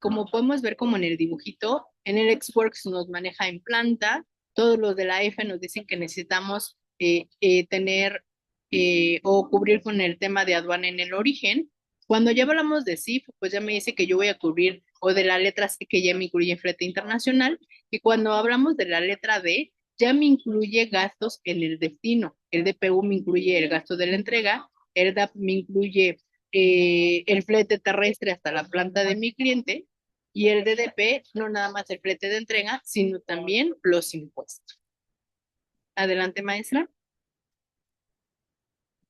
como podemos ver como en el dibujito, en el XWorks nos maneja en planta, todos los de la F nos dicen que necesitamos tener o cubrir con el tema de aduana en el origen. Cuando ya hablamos de CIF, pues ya me dice que yo voy a cubrir, o de la letra C que ya me incluye flete internacional, y cuando hablamos de la letra D, ya me incluye gastos en el destino. El DPU me incluye el gasto de la entrega, el DAP me incluye el flete terrestre hasta la planta de mi cliente Y el DDP, no nada más el flete de entrega, sino también los impuestos. Adelante, maestra.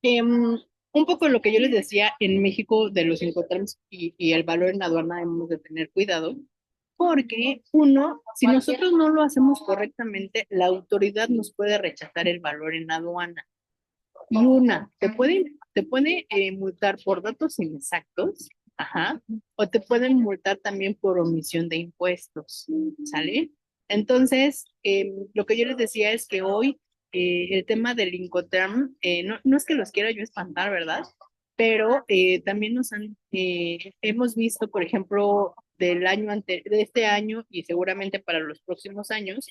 Un poco lo que yo les decía en México de los Incoterms y el valor en aduana debemos de tener cuidado, porque uno, si nosotros no lo hacemos correctamente, la autoridad nos puede rechazar el valor en aduana. Y una, te puede multar por datos inexactos, ajá, o te pueden multar también por omisión de impuestos, ¿sale? Entonces, lo que yo les decía es que hoy el tema del Incoterm, no es que los quiera yo espantar, ¿verdad? Pero también hemos visto, por ejemplo, de este año y seguramente para los próximos años,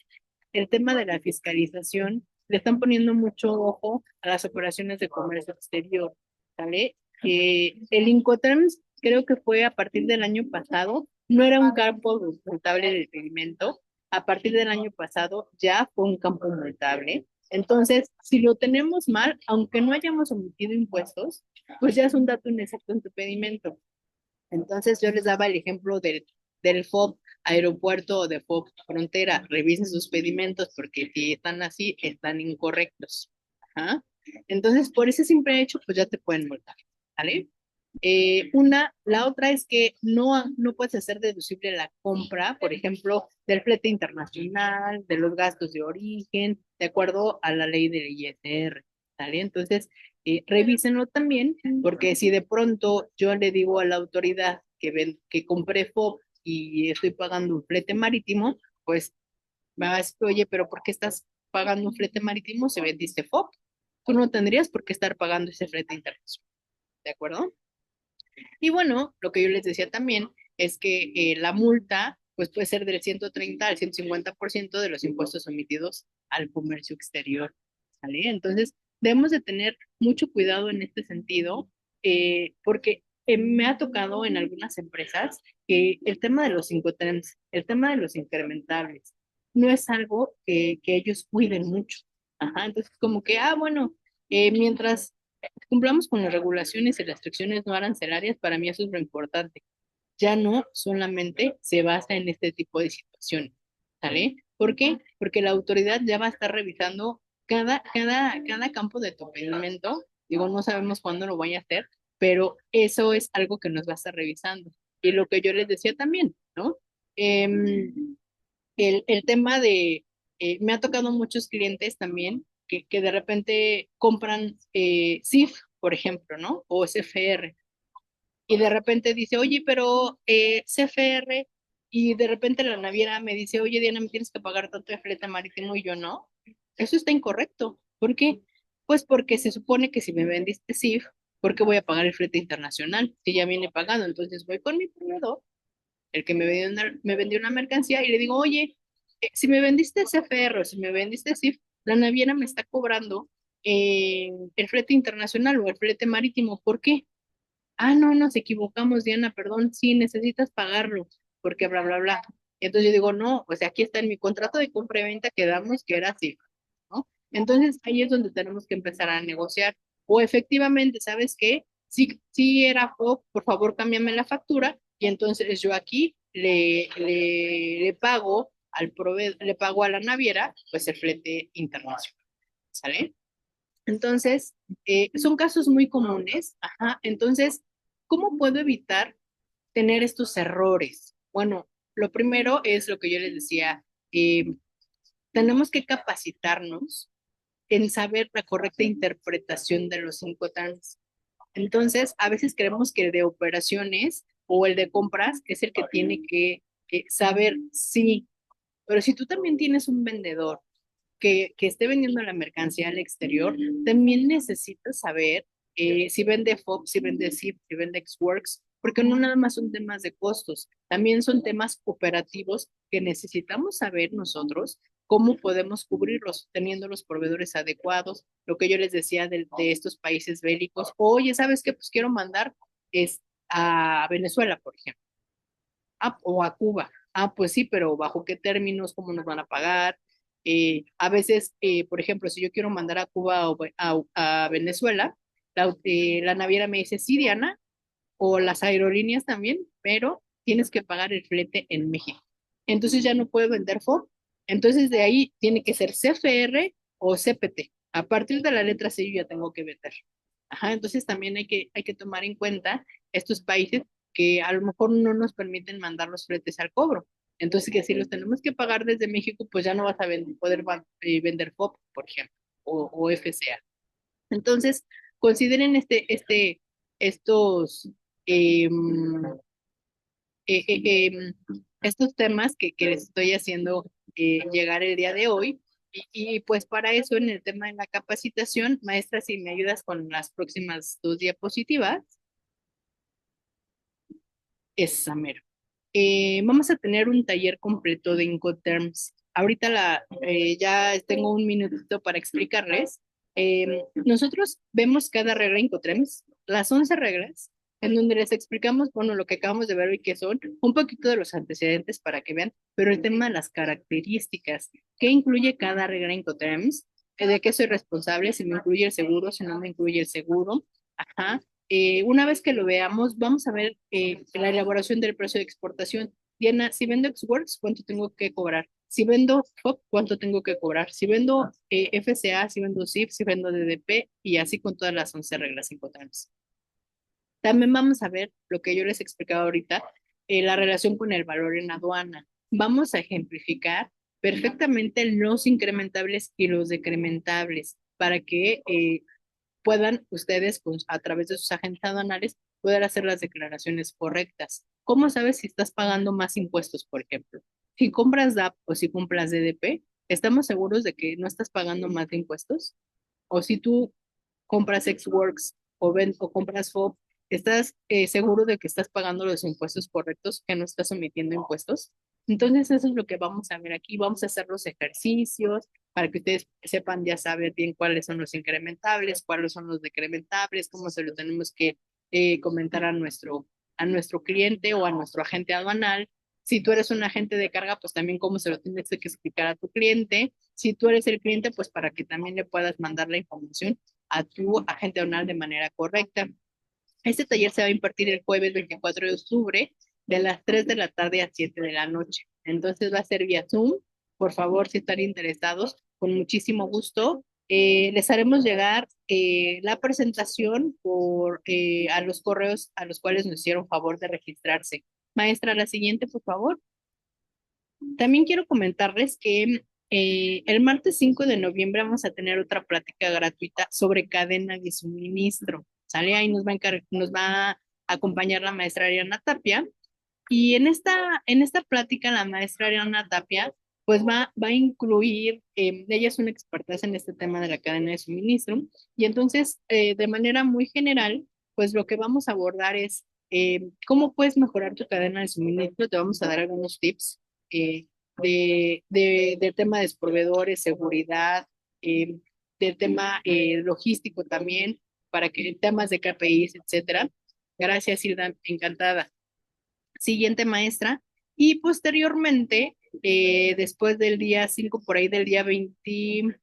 el tema de la fiscalización le están poniendo mucho ojo a las operaciones de comercio exterior, ¿sale? El Incoterms creo que fue a partir del año pasado, no era un campo multable del pedimento, a partir del año pasado ya fue un campo multable. Entonces, si lo tenemos mal, aunque no hayamos omitido impuestos, pues ya es un dato inexacto en tu pedimento. Entonces yo les daba el ejemplo del FOB aeropuerto o de FOB frontera. Revisen sus pedimentos porque si están así, están incorrectos. Ajá. Entonces, por ese simple hecho, pues ya te pueden multar. ¿Vale? La otra es que no puedes hacer deducible la compra, por ejemplo, del flete internacional, de los gastos de origen, de acuerdo a la ley del ISR. ¿Vale? Entonces, revísenlo también, porque si de pronto yo le digo a la autoridad que compré FOB y estoy pagando un flete marítimo, pues me va a decir, oye, pero ¿por qué estás pagando un flete marítimo si vendiste FOB? Tú no tendrías por qué estar pagando ese flete internacional, ¿de acuerdo? Y bueno, lo que yo les decía también es que la multa pues puede ser del 130 al 150% de los impuestos sometidos al comercio exterior, ¿vale? Entonces, debemos de tener mucho cuidado en este sentido, porque me ha tocado en algunas empresas que el tema de los incoterms, el tema de los incrementables, no es algo que ellos cuiden mucho. Ajá, entonces, como que, bueno, mientras cumplamos con las regulaciones y restricciones no arancelarias, para mí eso es lo importante. Ya no solamente se basa en este tipo de situaciones, ¿sale? ¿Por qué? Porque la autoridad ya va a estar revisando cada campo de tu pedimento. Digo, no sabemos cuándo lo vaya a hacer, pero eso es algo que nos va a estar revisando. Y lo que yo les decía también, ¿no? El tema me ha tocado muchos clientes también que de repente compran CIF, por ejemplo, ¿no? O CFR. Y de repente dice, oye, pero CFR, y de repente la naviera me dice, oye, Diana, me tienes que pagar tanto de flete marítimo, y yo no. Eso está incorrecto. ¿Por qué? Pues porque se supone que si me vendiste CIF, ¿por qué voy a pagar el flete internacional? Si ya viene pagado, entonces voy con mi proveedor, el que me vendió una mercancía, y le digo, oye, si me vendiste CFR o si me vendiste CIF, la naviera me está cobrando el flete internacional o el flete marítimo. ¿Por qué? No, nos equivocamos, Diana, perdón, sí, necesitas pagarlo, porque bla, bla, bla. Y entonces yo digo, no, pues aquí está en mi contrato de compra y venta que damos que era así, ¿no? Entonces ahí es donde tenemos que empezar a negociar. O efectivamente, ¿sabes qué? Si era FOB, por favor, cámbiame la factura, y entonces yo aquí le pago le pago a la naviera, pues el flete internacional, ¿sale? Entonces, son casos muy comunes, ajá. Entonces, ¿cómo puedo evitar tener estos errores? Bueno, lo primero es lo que yo les decía, tenemos que capacitarnos en saber la correcta interpretación de los Incoterms. Entonces, a veces creemos que el de operaciones o el de compras es el que tiene que saber, sí, pero si tú también tienes un vendedor que esté vendiendo la mercancía al exterior, también necesitas saber si vende FOB, si vende SIP, si vende Xworks, porque no nada más son temas de costos, también son temas operativos que necesitamos saber nosotros cómo podemos cubrirlos, teniendo los proveedores adecuados, lo que yo les decía de estos países bélicos. Oye, ¿sabes qué? Pues quiero mandar es a Venezuela, por ejemplo, o a Cuba. Pues sí, pero ¿bajo qué términos? ¿Cómo nos van a pagar? A veces, por ejemplo, si yo quiero mandar a Cuba o a Venezuela, la naviera me dice, sí, Diana, o las aerolíneas también, pero tienes que pagar el flete en México. Entonces ya no puedo vender FOB. Entonces de ahí tiene que ser CFR o CPT. A partir de la letra C yo ya tengo que vender. Ajá, entonces también hay que tomar en cuenta estos países que a lo mejor no nos permiten mandar los fletes al cobro. Entonces, que si los tenemos que pagar desde México, pues ya no vas a poder vender FOB, por ejemplo, o FCA. Entonces, consideren estos, em, estos temas que les estoy haciendo llegar el día de hoy. Pues para eso, en el tema de la capacitación, maestra, si me ayudas con las próximas 2 diapositivas, es mero. Vamos a tener un taller completo de Incoterms. Ahorita ya tengo un minutito para explicarles. Nosotros vemos cada regla Incoterms, las 11 reglas, en donde les explicamos, bueno, lo que acabamos de ver hoy que son un poquito de los antecedentes para que vean, pero el tema de las características, qué incluye cada regla Incoterms, de qué soy responsable, si me incluye el seguro, si no me incluye el seguro, ajá, una vez que lo veamos, vamos a ver la elaboración del precio de exportación. Diana, si vendo Xworks, ¿cuánto tengo que cobrar? Si vendo FOB, ¿cuánto tengo que cobrar? Si vendo FCA, si vendo SIF, si vendo DDP, y así con todas las 11 reglas importantes. También vamos a ver lo que yo les explicaba ahorita, la relación con el valor en aduana. Vamos a ejemplificar perfectamente los incrementables y los decrementables para que puedan ustedes, pues, a través de sus agentes aduanales, poder hacer las declaraciones correctas. ¿Cómo sabes si estás pagando más impuestos, por ejemplo? Si compras DAP o si compras DDP, ¿estamos seguros de que no estás pagando más de impuestos? O si tú compras Xworks o compras FOB, ¿estás seguro de que estás pagando los impuestos correctos, que no estás omitiendo impuestos? Entonces, eso es lo que vamos a ver aquí. Vamos a hacer los ejercicios para que ustedes sepan, ya saben bien cuáles son los incrementables, cuáles son los decrementables, cómo se lo tenemos que comentar a nuestro cliente o a nuestro agente aduanal. Si tú eres un agente de carga, pues también cómo se lo tienes que explicar a tu cliente. Si tú eres el cliente, pues para que también le puedas mandar la información a tu agente aduanal de manera correcta. Este taller se va a impartir el jueves 24 de octubre de las 3 de la tarde a 7 de la noche. Entonces va a ser vía Zoom. Por favor, si están interesados, con muchísimo gusto. Les haremos llegar la presentación a los correos a los cuales nos hicieron favor de registrarse. Maestra, la siguiente, por favor. También quiero comentarles que el martes 5 de noviembre vamos a tener otra plática gratuita sobre cadena de suministro. ¿Sale? Ahí nos va a acompañar la maestra Ariana Tapia. Y en esta plática la maestra Ariana Tapia pues va a incluir, ella es una experta en este tema de la cadena de suministro, y entonces de manera muy general, pues lo que vamos a abordar es cómo puedes mejorar tu cadena de suministro. Te vamos a dar algunos tips eh, del tema de proveedores, seguridad, eh, del tema logístico también, para que temas de KPIs, etcétera. Gracias, Hilda, encantada. Siguiente maestra. Y posteriormente, después del día 5 por ahí del día 20,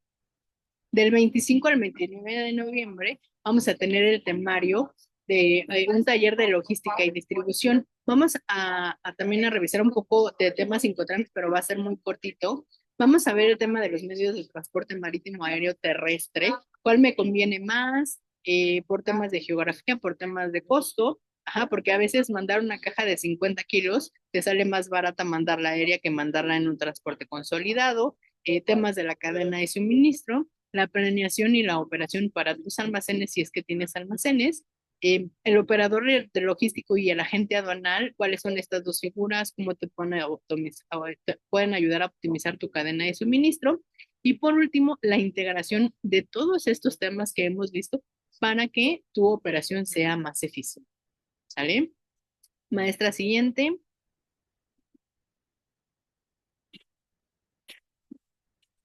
del 25 al 29 de noviembre, vamos a tener el temario de un taller de logística y distribución. Vamos también a revisar un poco de temas importantes, pero va a ser muy cortito. Vamos a ver el tema de los medios de transporte marítimo, aéreo, terrestre, cuál me conviene más, por temas de geografía, por temas de costo. Ajá, porque a veces mandar una caja de 50 kilos te sale más barata mandarla aérea que mandarla en un transporte consolidado. Temas de la cadena de suministro, la planeación y la operación para tus almacenes, si es que tienes almacenes, el operador de logístico y el agente aduanal, cuáles son estas dos figuras, cómo te pueden ayudar a optimizar tu cadena de suministro, y por último, la integración de todos estos temas que hemos visto para que tu operación sea más eficiente. ¿Sale? Maestra siguiente.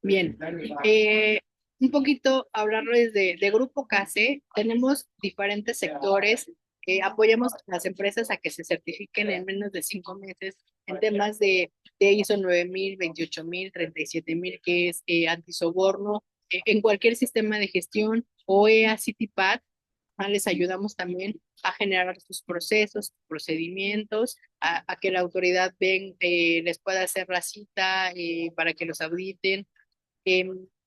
Bien, un poquito hablarles de Grupo CASE. Tenemos diferentes sectores. Apoyamos a las empresas a que se certifiquen en menos de 5 meses en temas de ISO 9000, 28000, 37000, que es antisoborno, en cualquier sistema de gestión, OEA, CITIPAD. Les ayudamos también a generar sus procesos, procedimientos, a que la autoridad les pueda hacer la cita para que los auditen.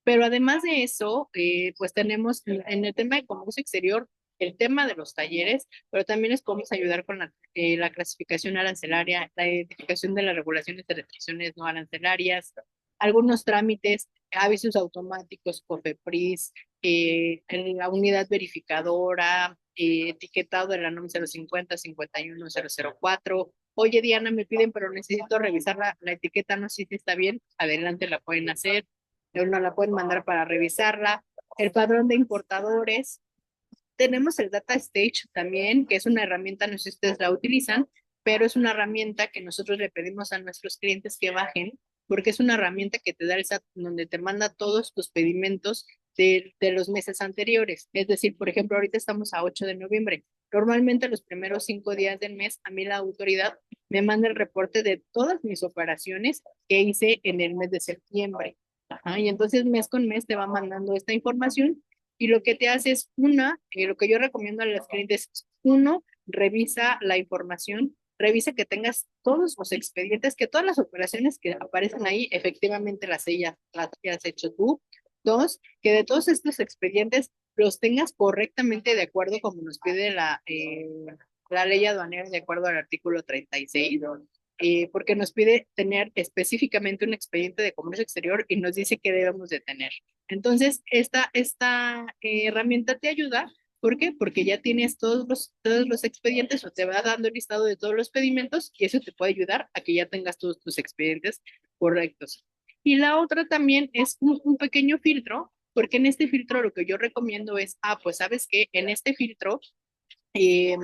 Pero además de eso, pues tenemos en el tema de comercio exterior el tema de los talleres, pero también les podemos ayudar con la clasificación arancelaria, la identificación de las regulaciones de restricciones no arancelarias, algunos trámites, avisos automáticos, COFEPRIS, en la unidad verificadora, etiquetado de la NOM 050, 51, 004. Oye, Diana, me piden, pero necesito revisar la etiqueta, no sé si está bien, adelante la pueden hacer, no la pueden mandar para revisarla. El padrón de importadores. Tenemos el Data Stage también, que es una herramienta, no sé si ustedes la utilizan, pero es una herramienta que nosotros le pedimos a nuestros clientes que bajen, porque es una herramienta que te da el SAT, donde te manda todos tus pedimentos de los meses anteriores. Es decir, por ejemplo, ahorita estamos a 8 de noviembre. Normalmente los primeros 5 días del mes, a mí la autoridad me manda el reporte de todas mis operaciones que hice en el mes de septiembre. Ajá, y entonces mes con mes te va mandando esta información y lo que te hace es lo que yo recomiendo a los clientes es, uno, revisa la información, revisa que tengas todos los expedientes, que todas las operaciones que aparecen ahí efectivamente las hayas hecho tú. Dos, que de todos estos expedientes los tengas correctamente de acuerdo como nos pide la ley aduanera de acuerdo al artículo 36, porque nos pide tener específicamente un expediente de comercio exterior y nos dice qué debemos de tener. Entonces, esta herramienta te ayuda. ¿Por qué? Porque ya tienes todos los expedientes o te va dando el listado de todos los pedimentos y eso te puede ayudar a que ya tengas todos tus expedientes correctos. Y la otra también es un pequeño filtro, porque en este filtro lo que yo recomiendo es, pues sabes que en este filtro eh,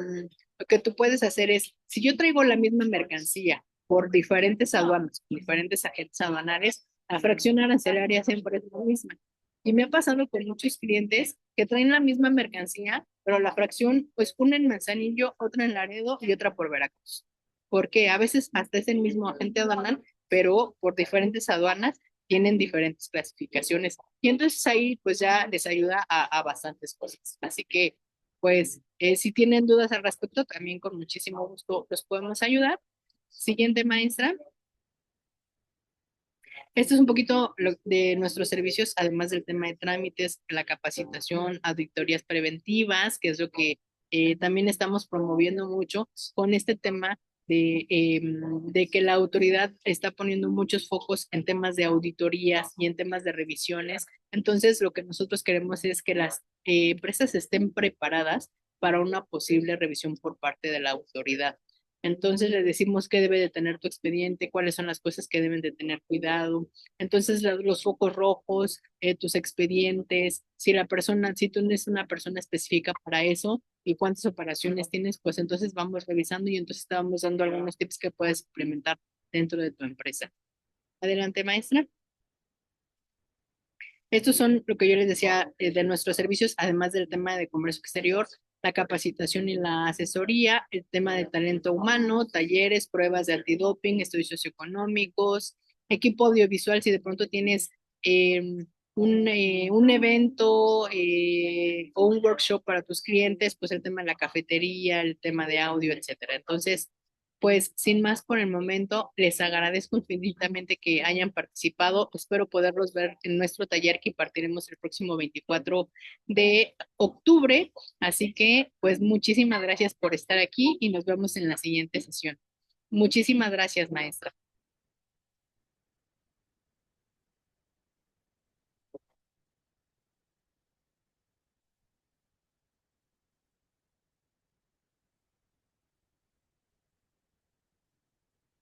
lo que tú puedes hacer es, si yo traigo la misma mercancía por diferentes aduanas, diferentes agentes aduanales, la fracción arancelaria siempre es la misma. Y me ha pasado con muchos clientes que traen la misma mercancía, pero la fracción, pues una en Manzanillo, otra en Laredo y otra por Veracruz. Porque a veces hasta es el mismo agente aduanal, pero por diferentes aduanas tienen diferentes clasificaciones. Y entonces ahí pues ya les ayuda a bastantes cosas. Así que pues si tienen dudas al respecto, también con muchísimo gusto los podemos ayudar. Siguiente, maestra. Esto es un poquito de nuestros servicios, además del tema de trámites, la capacitación, auditorías preventivas, que es lo que también estamos promoviendo mucho con este tema de que la autoridad está poniendo muchos focos en temas de auditorías y en temas de revisiones. Entonces, lo que nosotros queremos es que las empresas estén preparadas para una posible revisión por parte de la autoridad. Entonces le decimos qué debe de tener tu expediente, cuáles son las cosas que deben de tener cuidado. Entonces los focos rojos, tus expedientes, si tú eres una persona específica para eso y cuántas operaciones tienes, pues entonces vamos revisando y entonces te vamos dando algunos tips que puedes implementar dentro de tu empresa. Adelante, maestra. Estos son lo que yo les decía de nuestros servicios, además del tema de comercio exterior, la capacitación y la asesoría, el tema de talento humano, talleres, pruebas de antidoping, estudios socioeconómicos, equipo audiovisual, si de pronto tienes eh, un evento o un workshop para tus clientes, pues el tema de la cafetería, el tema de audio, etcétera. Entonces, pues sin más por el momento, les agradezco infinitamente que hayan participado. Espero poderlos ver en nuestro taller que impartiremos el próximo 24 de octubre. Así que, pues muchísimas gracias por estar aquí y nos vemos en la siguiente sesión. Muchísimas gracias, maestra.